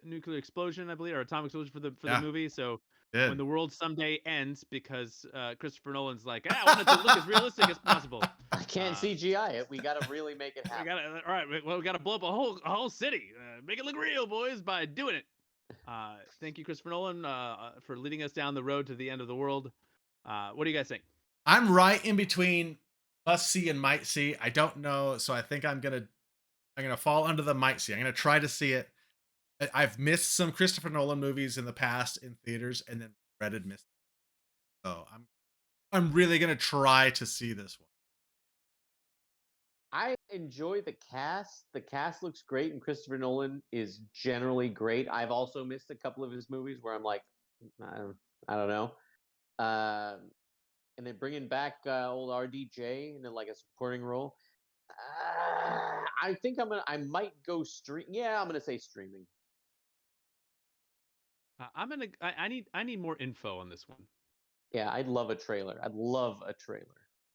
nuclear explosion, I believe, or atomic explosion for the movie. So when the world someday ends, because Christopher Nolan's like, I want it to look as realistic as possible. I can't CGI it. We got to really make it happen. We got to blow up a whole city. Make it look real, boys, by doing it. Thank you, Christopher Nolan, for leading us down the road to the end of the world. What do you guys think? I'm right in between must see and might see. I don't know, so I think I'm gonna fall under the might see. I'm gonna try to see it. I've missed some Christopher Nolan movies in the past in theaters, and then dreaded missed. So I'm really gonna try to see this one. I enjoy the cast. The cast looks great, and Christopher Nolan is generally great. I've also missed a couple of his movies where I'm like, I don't know. And then bringing back old RDJ in like a supporting role. I think I might go stream. Yeah, I'm gonna say streaming. I need more info on this one. Yeah, I'd love a trailer. I'd love a trailer.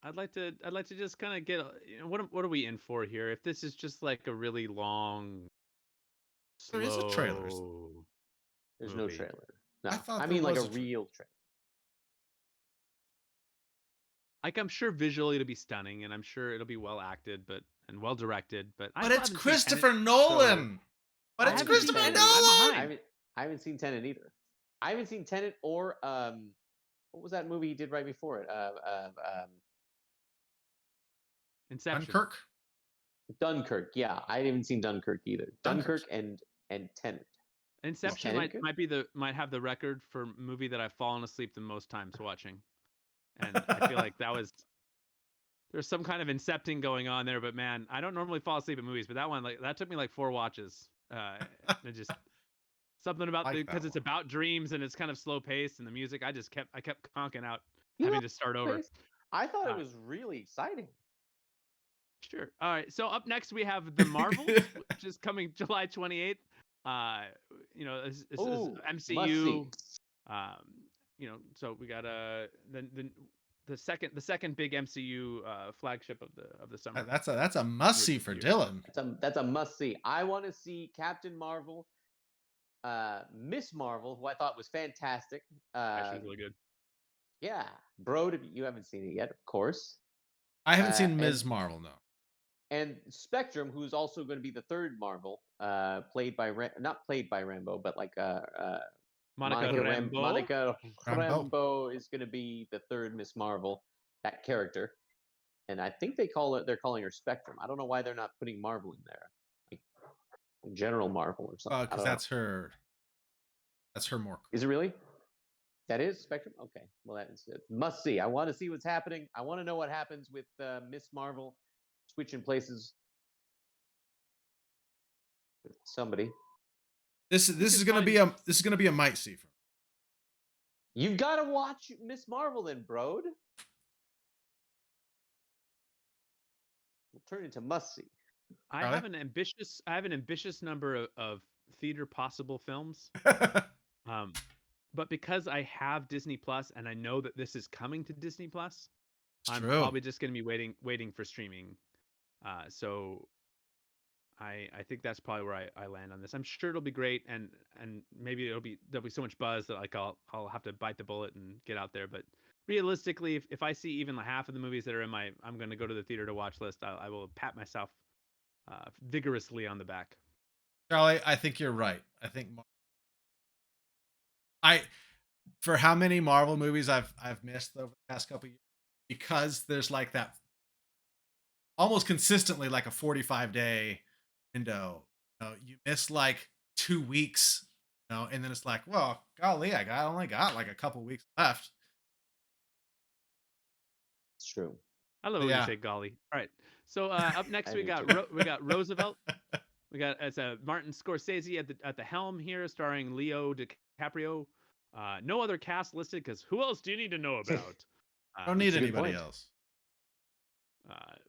I'd like to just kind of get what are we in for here? If this is just like a really long, slow There is a trailer. There's movie. no trailer. No, I mean like a real trailer. Like I'm sure visually it'll be stunning, and I'm sure it'll be well acted, and well directed. But it's Christopher Nolan. But it's Christopher Nolan. I haven't seen Tenet either. I haven't seen Tenet or what was that movie he did right before it? Inception. Dunkirk. Yeah, I haven't seen Dunkirk either. Dunkirk and Tenet. Inception might have the record for movie that I've fallen asleep the most times watching, and I feel like there's some kind of incepting going on there. But man, I don't normally fall asleep at movies, but that one that took me like 4 watches. It just something about because it's about dreams and it's kind of slow paced, and the music I kept conking out, having to start over. I thought it was really exciting. Sure. All right. So up next we have The Marvels, which is coming July 28th. This is MCU. So we got the second big MCU flagship of the summer. That's a must see for Dylan. That's a must see. I want to see Captain Marvel, Miss Marvel, who I thought was fantastic. She's really good. Yeah, bro, you haven't seen it yet, of course. I haven't seen Ms. Marvel, no. And Spectrum, who's also going to be the third Marvel, not played by Rambo, but like Monica Rambeau. Monica Rambeau is going to be the third Miss Marvel, that character. And I think they're calling her Spectrum. I don't know why they're not putting Marvel in there, like General Marvel or something. Because that's her more. Is it really? That is Spectrum? Okay. Well, that is must see. I want to see what's happening. I want to know what happens with Miss Marvel switching places Somebody. This We is could gonna find. be a might see for me. You've got to watch Miss Marvel then, bro. We'll turn into must see. I Charlie? have an ambitious number of theater possible films. Um, but because I have Disney Plus and I know that this is coming to Disney Plus, It's I'm true. probably just going to be waiting for streaming. So I think that's probably where I land on this. I'm sure it'll be great, and maybe there'll be so much buzz that like I'll have to bite the bullet and get out there. But realistically, if I see even half of the movies that are in my I'm going to go to the theater to watch list, I will pat myself vigorously on the back. Charlie, I think you're right. I for how many Marvel movies I've missed over the past couple years, because there's like that almost consistently like a 45-day window. You miss like 2 weeks, and then it's like, well, golly, only got like a couple weeks left. It's true. I love So, it when you yeah. say golly. All right. So up next I we do got too. we got Roosevelt. We got it's a Martin Scorsese at the helm here, starring Leo DiCaprio. No other cast listed because who else do you need to know about? Don't need That's a good anybody point. else.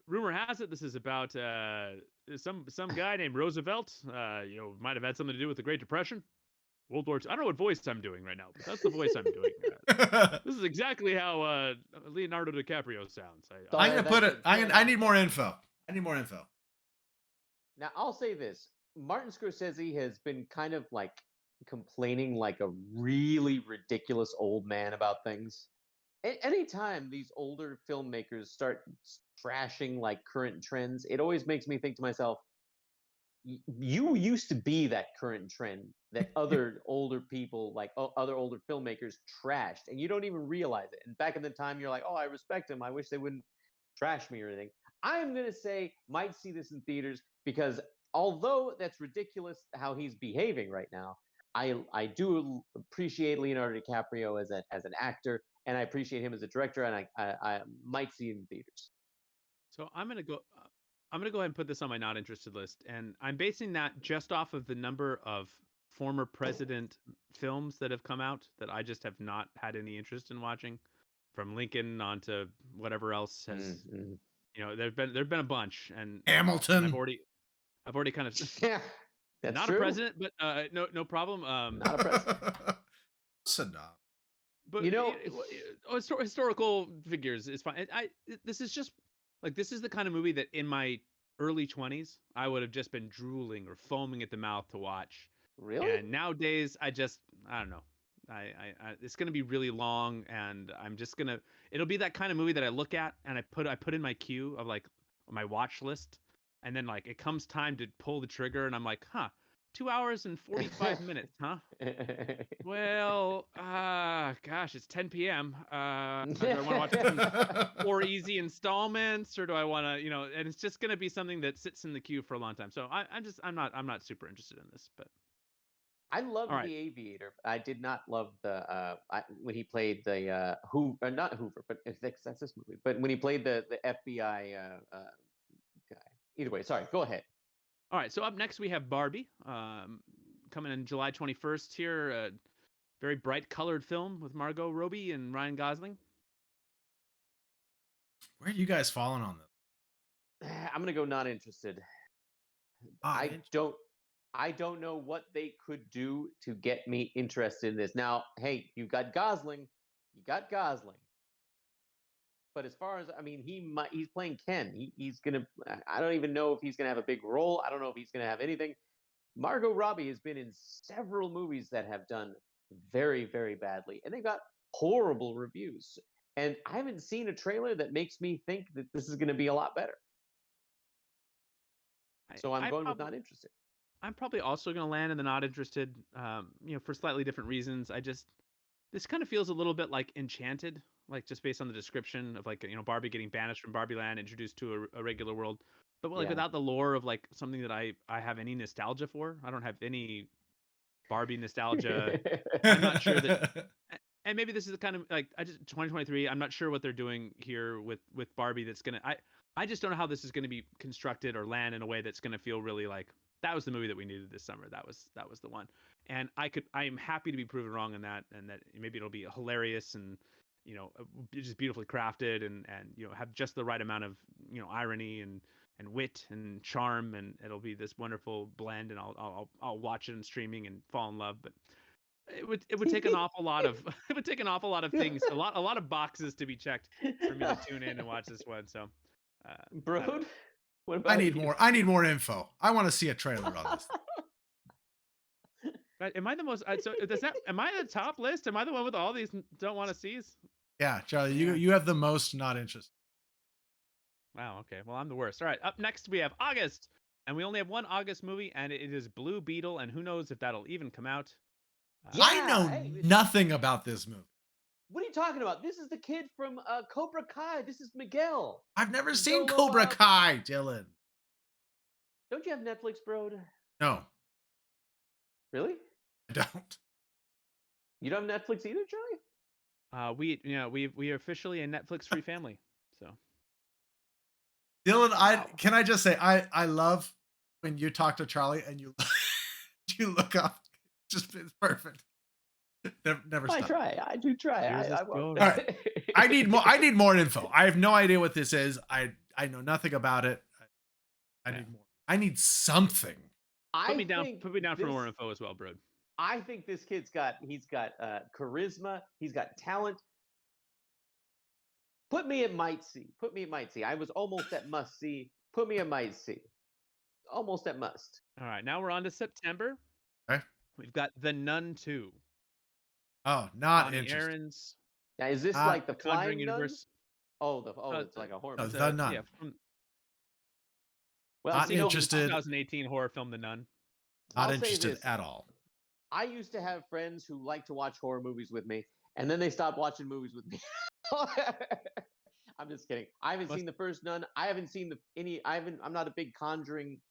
Rumor has it this is about some guy named Roosevelt. Might have had something to do with the Great Depression, World War II. I don't know what voice I'm doing right now, but that's the voice I'm doing. This is exactly how Leonardo DiCaprio sounds. I'm gonna put it. I need more info. Now, I'll say this. Martin Scorsese has been kind of like complaining like a really ridiculous old man about things. Anytime these older filmmakers start trashing like current trends, it always makes me think to myself, you used to be that current trend that other older people, like other older filmmakers, trashed, and you don't even realize it. And back in the time, you're like, oh, I respect him. I wish they wouldn't trash me or anything. I'm going to say might see this in theaters because although that's ridiculous how he's behaving right now, I do appreciate Leonardo DiCaprio as an actor, and I appreciate him as a director, and I might see it in theaters. So I'm gonna go. I'm gonna go ahead and put this on my not interested list, and I'm basing that just off of the number of former president films that have come out that I just have not had any interest in watching, from Lincoln on to whatever else has. Mm-hmm. There've been a bunch, and Hamilton. I've already kind of Yeah, that's not true. a president, but no problem. Not a president. Saddam. But historical figures is fine. This is just like this is the kind of movie that in my early 20s I would have just been drooling or foaming at the mouth to watch. Really? And nowadays I don't know. It's gonna be really long, and I'm just gonna. It'll be that kind of movie that I look at and I put in my queue of like my watch list, and then like it comes time to pull the trigger, and I'm like, 2 hours and 45 minutes, huh? Well, gosh, it's 10 p.m. Do I want to watch this in 4 easy installments, or do I want to, and it's just gonna be something that sits in the queue for a long time. So I'm not super interested in this, but. I loved Right. The Aviator. I did not love when he played the Hoover, not Hoover, but that's this movie. But when he played the FBI guy. Either way, sorry. Go ahead. All right. So up next we have Barbie, coming in July 21st here. A very bright colored film with Margot Robbie and Ryan Gosling. Where are you guys falling on this? I'm gonna go not interested. I don't know what they could do to get me interested in this. Now, hey, you got Gosling. But as far as he's playing Ken. He's gonna. I don't even know if he's gonna have a big role. I don't know if he's gonna have anything. Margot Robbie has been in several movies that have done very, very badly, and they got horrible reviews. And I haven't seen a trailer that makes me think that this is going to be a lot better. So I'm going with not interested. I'm probably also going to land in the not interested, for slightly different reasons. This kind of feels a little bit like Enchanted, like just based on the description of like, Barbie getting banished from Barbie Land, introduced to a regular world, but like without the lore of like something that I have any nostalgia for. I don't have any Barbie nostalgia. I'm not sure that, and maybe this is the kind of like 2023. I'm not sure what they're doing here with Barbie. I just don't know how this is going to be constructed or land in a way that's going to feel really like that was the movie that we needed this summer. That was the one. And I am happy to be proven wrong in that, and that maybe it'll be hilarious and just beautifully crafted and have just the right amount of irony and wit and charm, and it'll be this wonderful blend, and I'll watch it in streaming and fall in love. But it would take an awful lot of it would take an awful lot of things, a lot of boxes to be checked for me to tune in and watch this one. So, Bro, what I about need you? more. I need more info. I want to see a trailer on this. Am I the most? So does that? Am I the top list? Am I the one with all these don't want to sees? Yeah, Charlie, Yeah. you have the most not interested. Wow. Okay. Well, I'm the worst. All right. Up next we have August, and we only have one August movie, and it is Blue Beetle, and who knows if that'll even come out. I know hey, nothing about this movie. What are you talking about? This is the kid from Cobra Kai. This is Miguel. I've never seen Miguel Cobra Loa. Kai, Dylan. Don't you have Netflix, bro? No, Really? I don't. You don't have Netflix either, Charlie? We are officially a Netflix free family. So Dylan, Wow. can I just say I love when you talk to Charlie and you you look up. It's perfect. Never I stop. try. I do try. Here's this I won't. bonus. All right. I need more info. I have no idea what this is. I know nothing about it. I need more. I need something. Put me down for this- more info as well, bro. I think this kid's got charisma. He's got talent. Put me at might see. Put me at might see. I was almost at must see. Put me at might see. Almost at must. All right, now we're on to September. Okay. We've got The Nun 2. Oh, not Bonnie interesting. Aaron's Now, is this Ah, like the Conjuring flying universe. nuns? It's like a horror no, movie. The Nun. Yeah, from Well, Not see, no, interested. 2018 horror film The Nun. Not I'll say interested this. at all. I used to have friends who liked to watch horror movies with me, and then they stopped watching movies with me. I'm just kidding. I haven't seen the first Nun. I haven't seen I'm not a big Conjuring.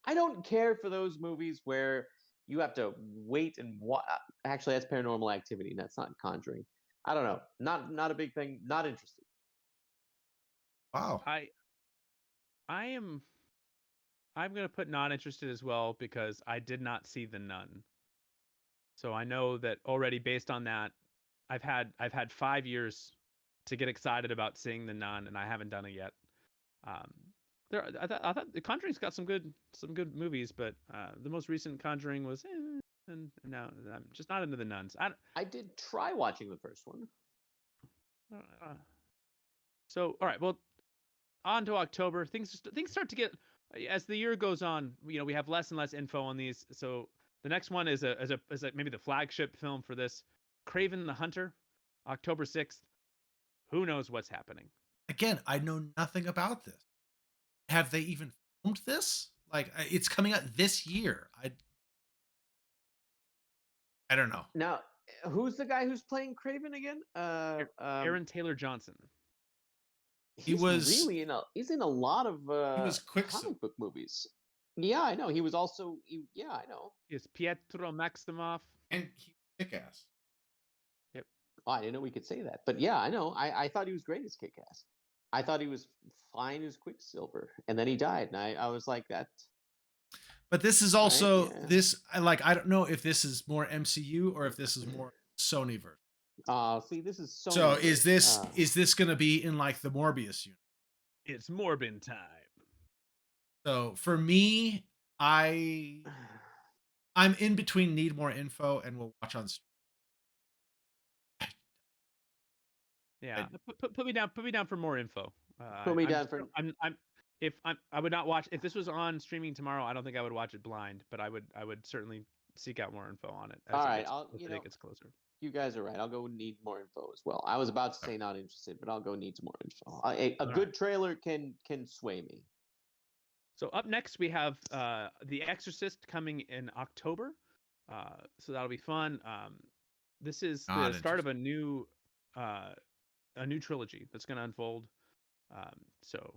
I don't care for those movies where you have to wait and watch. Actually, that's Paranormal Activity, and that's not Conjuring. I don't know. Not a big thing. Not interested. Wow. I'm gonna put not interested as well because I did not see The Nun. So I know that already based on that, I've had 5 years to get excited about seeing The Nun, and I haven't done it yet. I thought The Conjuring's got some good movies, but the most recent Conjuring was, and now I'm just not into the nuns. I did try watching the first one. So all right, well, on to October. Things start to get, as the year goes on. We have less and less info on these. So the next one is maybe the flagship film for this, Craven the Hunter, October 6th. Who knows what's happening? Again, I know nothing about this. Have they even filmed this? Like, it's coming out this year. I don't know. Now, who's the guy who's playing Craven again? Aaron Taylor Johnson. He's in a lot of was Quicksilver. comic book movies. Yeah, I know. He was also. Yeah, I know. Yes, Pietro Maximoff. And he kick-ass. Oh, I didn't know we could say that, but yeah, I know. I thought he was great as Kick-Ass. I thought he was fine as Quicksilver, and then he died, and I was like that. But this is also Right, yeah. this. I don't know if this is more MCU or if this is more Sony version. See, this is so. So is this going to be in like the Morbius universe? It's Morbin time. So for me, I'm in between need more info and we'll watch on stream. Yeah, put me down. Put me down for more info. Put me down for. I would not watch if this was on streaming tomorrow. I don't think I would watch it blind, but I would certainly seek out more info on it. All right, it gets closer. You guys are right. I'll go need more info as well. I was about to say not interested, but I'll go need some more info. A good trailer can sway me. So up next we have The Exorcist coming in October. So that'll be fun. This is the start of a new trilogy that's going to unfold. So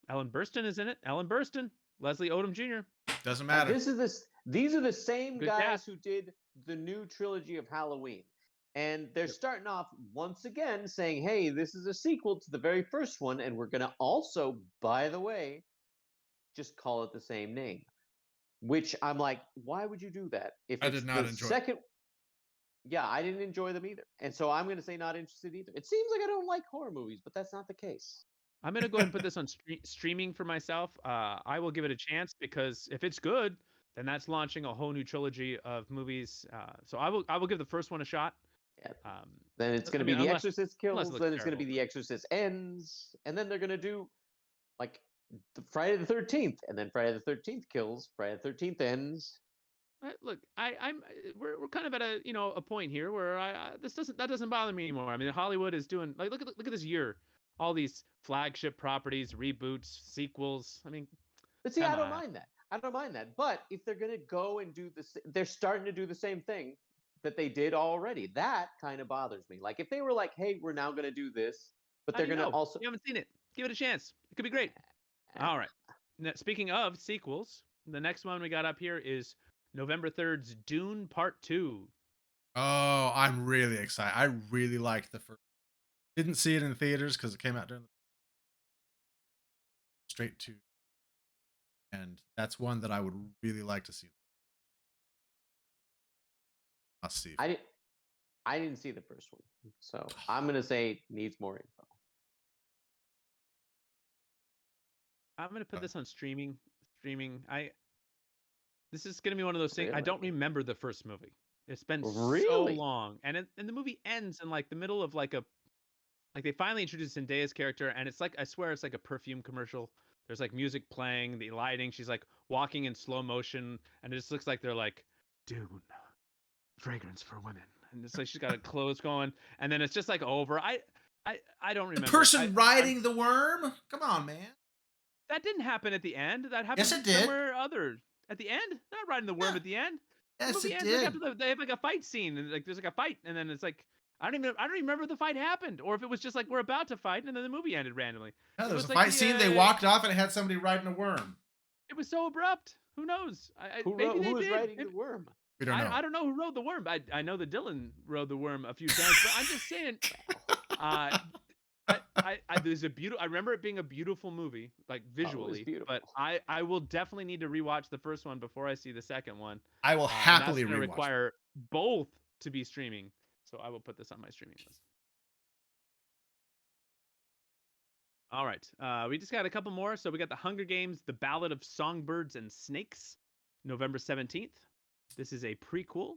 Ellen Burstyn is in it. Ellen Burstyn, Leslie Odom Jr. Doesn't matter. These are the same Good guys cast. who did the new trilogy of Halloween. And they're starting off once again saying, hey, this is a sequel to the very first one. And we're going to also, by the way, just call it the same name. which I'm like, why would you do that? If I it's did not the enjoy it. second, yeah, I didn't enjoy them either, and so I'm going to say not interested either. It seems like I don't like horror movies, but that's not the case. I'm gonna go ahead and put this on streaming for myself. I will give it a chance because if it's good, then that's launching a whole new trilogy of movies. So I will give the first one a shot. Yeah. Um, Then it's going I to be mean, The unless Exorcist unless it kills. looks Then it's going to be terrible. The Exorcist ends, and then they're going to do like the Friday the 13th, and then Friday the 13th kills. Friday the 13th ends. Look, we're kind of at a point here where that doesn't bother me anymore. I mean, Hollywood is doing like look at this year, all these flagship properties, reboots, sequels. I mean, But see, come I don't on. mind that. I don't mind that. But if they're going to go and do this, they're starting to do the same thing that they did already. That kind of bothers me. Like if they were like, "Hey, we're now going to do this," but How they're do you going to know? also. You haven't seen it. Give it a chance. It could be great. All right. Now, speaking of sequels, the next one we got up here is November 3rd's Dune Part 2. Oh, I'm really excited. I really liked the first. Didn't see it in theaters because it came out during the straight to, and that's one that I would really like to see. I'll see. I didn't see the first one, so I'm going to say needs more info. I'm gonna put this on streaming. This is gonna be one of those things. I don't Really? remember the first movie. It's been so Really? long, and the movie ends in like the middle of like they finally introduce Zendaya's character, and it's like I swear it's like a perfume commercial. There's like music playing, the lighting. She's like walking in slow motion, and it just looks like they're like Dune, fragrance for women, and it's like she's got her clothes going, and then it's just like over. I don't The remember it. person riding the worm? Come on, man. That didn't happen at the end. That Yes, happened it did. somewhere other. At the end, not riding the worm Yeah. at the end. The Yes, movie it ends like did. after they have like a fight scene, and like there's like a fight, and then it's like I don't even remember if the fight happened, or if it was just like we're about to fight, and then the movie ended randomly. No, It there was was a like fight scene. They walked off, and it had somebody riding a worm. it was so abrupt. Who knows? Maybe they Who is did. riding the worm? We don't know. I don't know who rode the worm. I know that Dylan rode the worm a few times, but I'm just saying. There's a beautiful. I remember it being a beautiful movie, like visually. But I will definitely need to rewatch the first one before I see the second one. I will happily and that's rewatch. require both to be streaming, so I will put this on my streaming list. All right, we just got a couple more. So we got the Hunger Games: The Ballad of Songbirds and Snakes, November 17th. This is a prequel.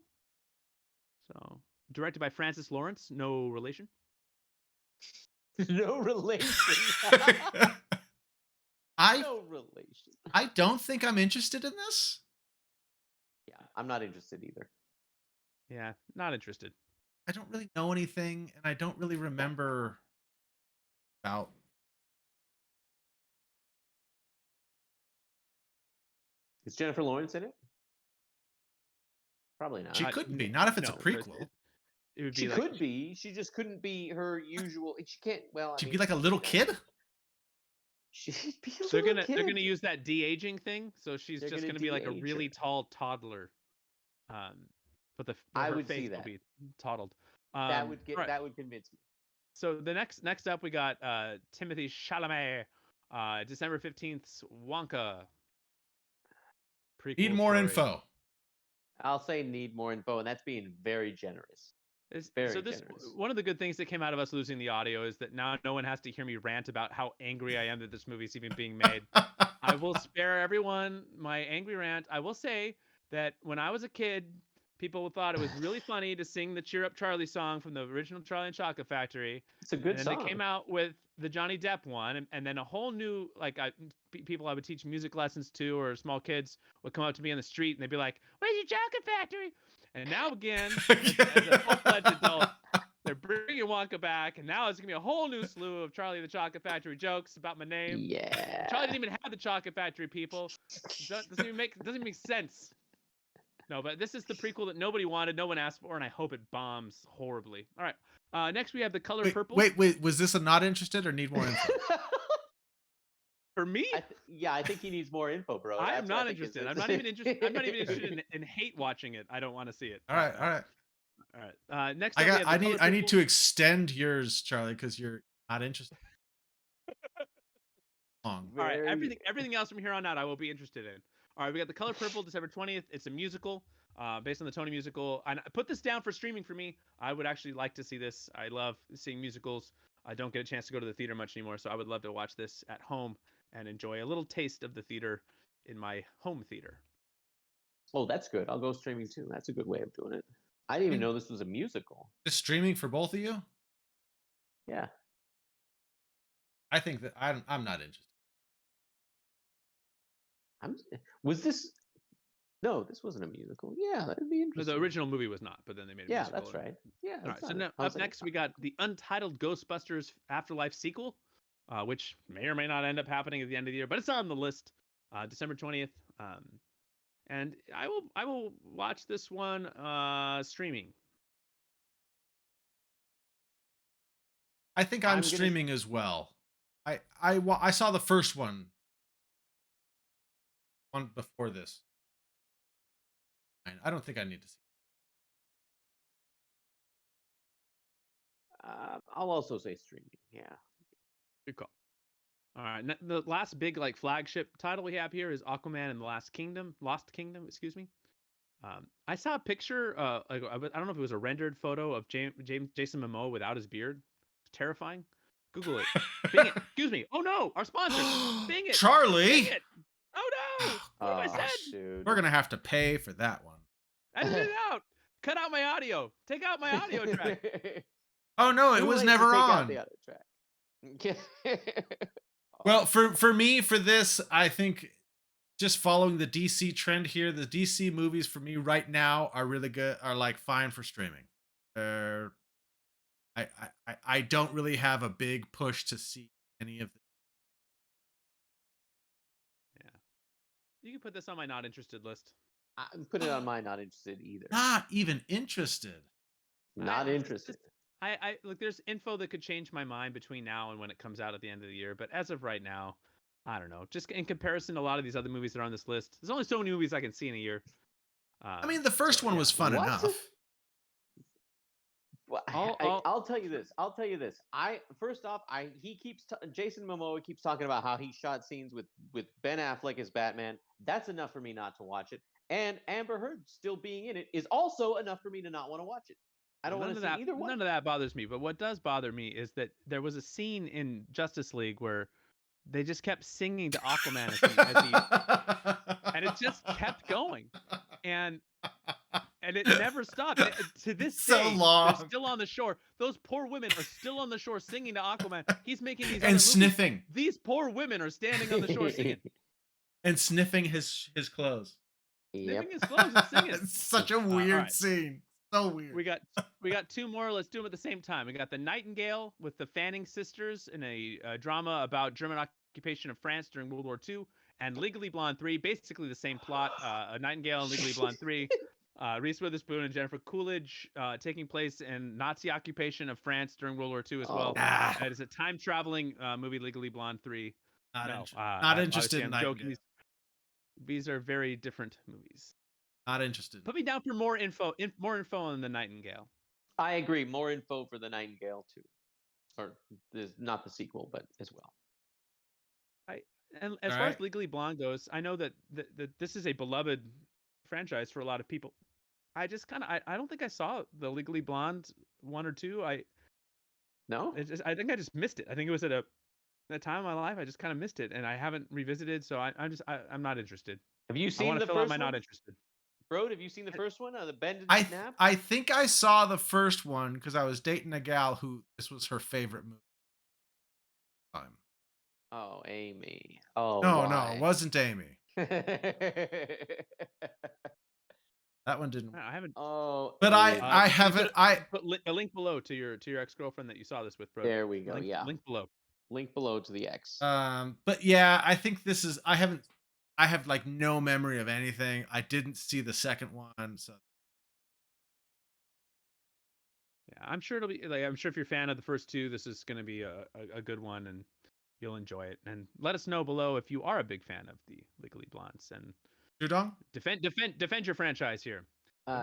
So directed by Francis Lawrence, no relation. No relation. No relation. I don't think I'm interested in this. Yeah, I'm not interested either. Yeah, not interested. I don't really know anything, and I don't really remember about. Is Jennifer Lawrence in it? Probably not. She couldn't be. Not if it's a prequel. It would be She like, could be. She just couldn't be her usual. She can't. Well, she'd be like a little kid. She'd be a little kid. They're gonna use that de-aging thing, so she's just gonna be like a really her. tall toddler. But I her would face see that. will be toddled. That would right. that would convince me. So the next up we got Timothée Chalamet, December 15th, Wonka. Need more info. I'll say need more info, and that's being very generous. Generous. One of the good things that came out of us losing the audio is that now no one has to hear me rant about how angry I am that this movie's even being made. I will spare everyone my angry rant. I will say that when I was a kid, people thought it was really funny to sing the Cheer Up Charlie song from the original Charlie and Chocolate Factory. It's a good song. And they came out with the Johnny Depp one, and then a whole new, people I would teach music lessons to, or small kids would come up to me on the street and they'd be like, "Where's your Chocolate Factory?" And now again, as a full-fledged adult, they're bringing Wonka back, and now it's gonna be a whole new slew of Charlie and the Chocolate Factory jokes about my name. Yeah. Charlie didn't even have the Chocolate Factory, people. Doesn't even make sense. No, but this is the prequel that nobody wanted, no one asked for, and I hope it bombs horribly. All right. Next we have The Color Purple. Wait. Was this a not interested or need more info? For me? I think he needs more info, bro. I am not interested. I'm not even interested. I'm not even interested in hate watching it. I don't want to see it. All right. Next, I need to extend yours, Charlie, because you're not interested. All right. Everything else from here on out, I will be interested in. All right, we got The Color Purple, December 20th. It's a musical, based on the Tony musical. And I put this down for streaming for me. I would actually like to see this. I love seeing musicals. I don't get a chance to go to the theater much anymore, so I would love to watch this at home and enjoy a little taste of the theater in my home theater. Oh, that's good. I'll go streaming too. That's a good way of doing it. I didn't even know this was a musical. Is streaming for both of you? Yeah. I think that I'm not interested. Was this? No, this wasn't a musical. Yeah, that'd be The interesting. original movie was not, but then they made a Yeah, musical. that's right. Yeah. All right, so now, up next we got the untitled Ghostbusters Afterlife sequel, which may or may not end up happening at the end of the year, but it's on the list, December 20th. And I will watch this one streaming. I think I'm streaming as well. I saw the first one before this. I don't think I need to see. I'll also say streaming. Yeah. Good call. All right, the last big like flagship title we have here is Aquaman and the Lost Kingdom. Excuse me. I saw a picture. I don't know if it was a rendered photo of Jason Momoa without his beard. It's terrifying. Google it. Bing it. Excuse me. Oh no, our sponsor. Bing it. Charlie. Bing it. Oh no. What have I said? Dude. We're gonna have to pay for that one. Edit it out. Cut out my audio. Take out my audio track. Oh no, it was never on. The other track. Well, for me, for this, I think just following the DC trend here, the DC movies for me right now are really good, are like fine for streaming. I don't really have a big push to see any of them. Yeah. You can put this on my not interested list. I put it on my not interested either. Not even interested. Not interested. I look, there's info that could change my mind between now and when it comes out at the end of the year, but as of right now, I don't know. Just in comparison to a lot of these other movies that are on this list, there's only so many movies I can see in a year. I mean, the first one was fun enough. Well, I'll tell you this. First off, Jason Momoa keeps talking about how he shot scenes with Ben Affleck as Batman. That's enough for me not to watch it. And Amber Heard still being in it is also enough for me to not want to watch it. I don't want to see either one. None of that bothers me. But what does bother me is that there was a scene in Justice League where they just kept singing to Aquaman as he and it just kept going, and it never stopped. To this day, they're still on the shore. Those poor women are still on the shore singing to Aquaman. He's making these and sniffing. Movies. These poor women are standing on the shore singing and sniffing his clothes. Sniffing his clothes and singing. It's such a weird scene. So weird. We got two more. Let's do them at the same time. We got The Nightingale with the Fanning sisters in a drama about German occupation of France during World War II, and Legally Blonde 3, basically the same plot. A Nightingale and Legally Blonde 3. Reese Witherspoon and Jennifer Coolidge, taking place in Nazi occupation of France during World War II as well. It is a time traveling movie. Legally Blonde 3. Not interested in Nightingale. These are very different movies. Not interested. Put me down for more info. More info on The Nightingale. I agree. More info for The Nightingale too, or not the sequel, but as well. And as far as Legally Blonde goes, I know that this is a beloved franchise for a lot of people. I just I don't think I saw the Legally Blonde 1 or 2. I think I just missed it. I think it was at a time in my life I just kind of missed it, and I haven't revisited. So I'm not interested. Have you seen the first one? Not interested. Bro, have you seen the first one? The Bend and Snap? I think I saw the first one because I was dating a gal who this was her favorite movie. Oh, Amy. Oh, no, it wasn't Amy. That one didn't. I haven't. Oh, but I haven't. Put a link below to your ex-girlfriend that you saw this with, bro. There we go. Link below. Link below to the X. But yeah, I think this is. I have like no memory of anything. I didn't see the second one, so. Yeah, I'm sure it'll be like. I'm sure if you're a fan of the first two, this is going to be a good one, and you'll enjoy it. And let us know below if you are a big fan of the Legally Blondes and Dudong? Defend your franchise here.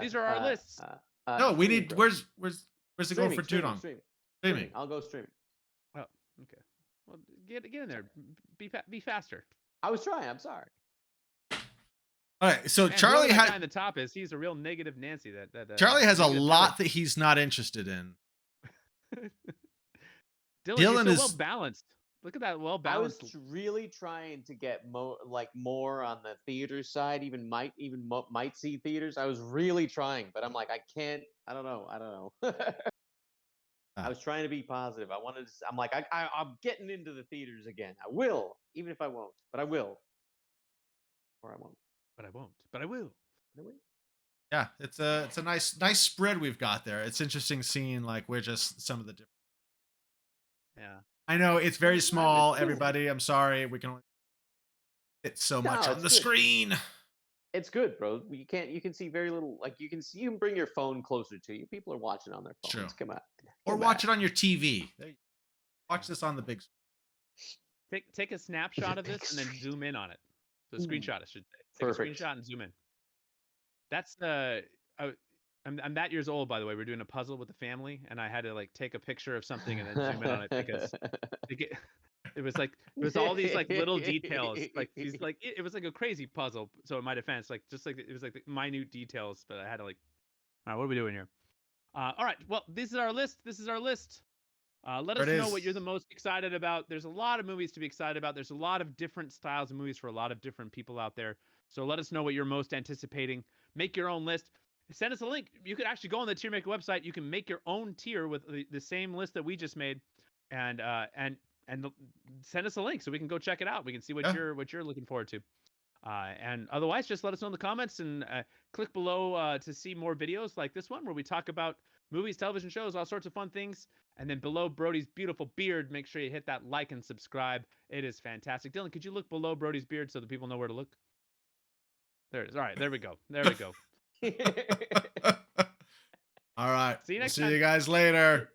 These are our lists. No, we need. Where's the goal for Dudong? Streaming. I'll go streaming. Oh, okay. Well, get in there. Be faster. I was trying. I'm sorry. All right, so Man, whoever that guy in the top is, he's a real negative Nancy. Charlie has a negative Nelly. lot that he's not interested in. Dylan, you're Dylan so well is balanced. Look at that well I was balanced. really trying to get more on the theater side. Might see theaters. I was really trying, but I'm like, I can't. I don't know. I don't know. I was trying to be positive. I wanted to. I'm like, I'm getting into the theaters again. I will, even if I won't, but I will, or I won't, But I won't. But I will. but I will. yeah, it's a nice spread we've got there. It's interesting seeing like we're just some of the different. Yeah. I know it's I'm very glad small, it's cool. everybody. I'm sorry, we can only fit so much No, on it's the good. screen. It's good, bro. You can see very little. Like you can bring your phone closer to you. People are watching on their True. phones. Come on. Or watch it on your TV. Watch this on the big screen. Take a snapshot of Big this and then screen. zoom in on it. So Ooh, screenshot, I should say. Take perfect. a screenshot and zoom in. That's I'm that years old, by the way. We're doing a puzzle with the family, and I had to like take a picture of something and then zoom in on it because it was like it was all these like little details, like these like it was like a crazy puzzle. So in my defense, like just like it was like the minute details, but I had to like, all right, what are we doing here? All right, well, this is our list. This is our list. Let us There it know is. what you're the most excited about. There's a lot of movies to be excited about. There's a lot of different styles of movies for a lot of different people out there. So let us know what you're most anticipating. Make your own list. Send us a link. You could actually go on the Tier Maker website. You can make your own tier with the same list that we just made, and send us a link so we can go check it out. We can see what you're looking forward to. And otherwise, just let us know in the comments and click below to see more videos like this one where we talk about movies, television shows, all sorts of fun things. And then below Brody's beautiful beard, make sure you hit that like and subscribe. It is fantastic. Dylan, could you look below Brody's beard so the people know where to look? There it is. All right, there we go. There we go. All right. See you next See time. you guys later.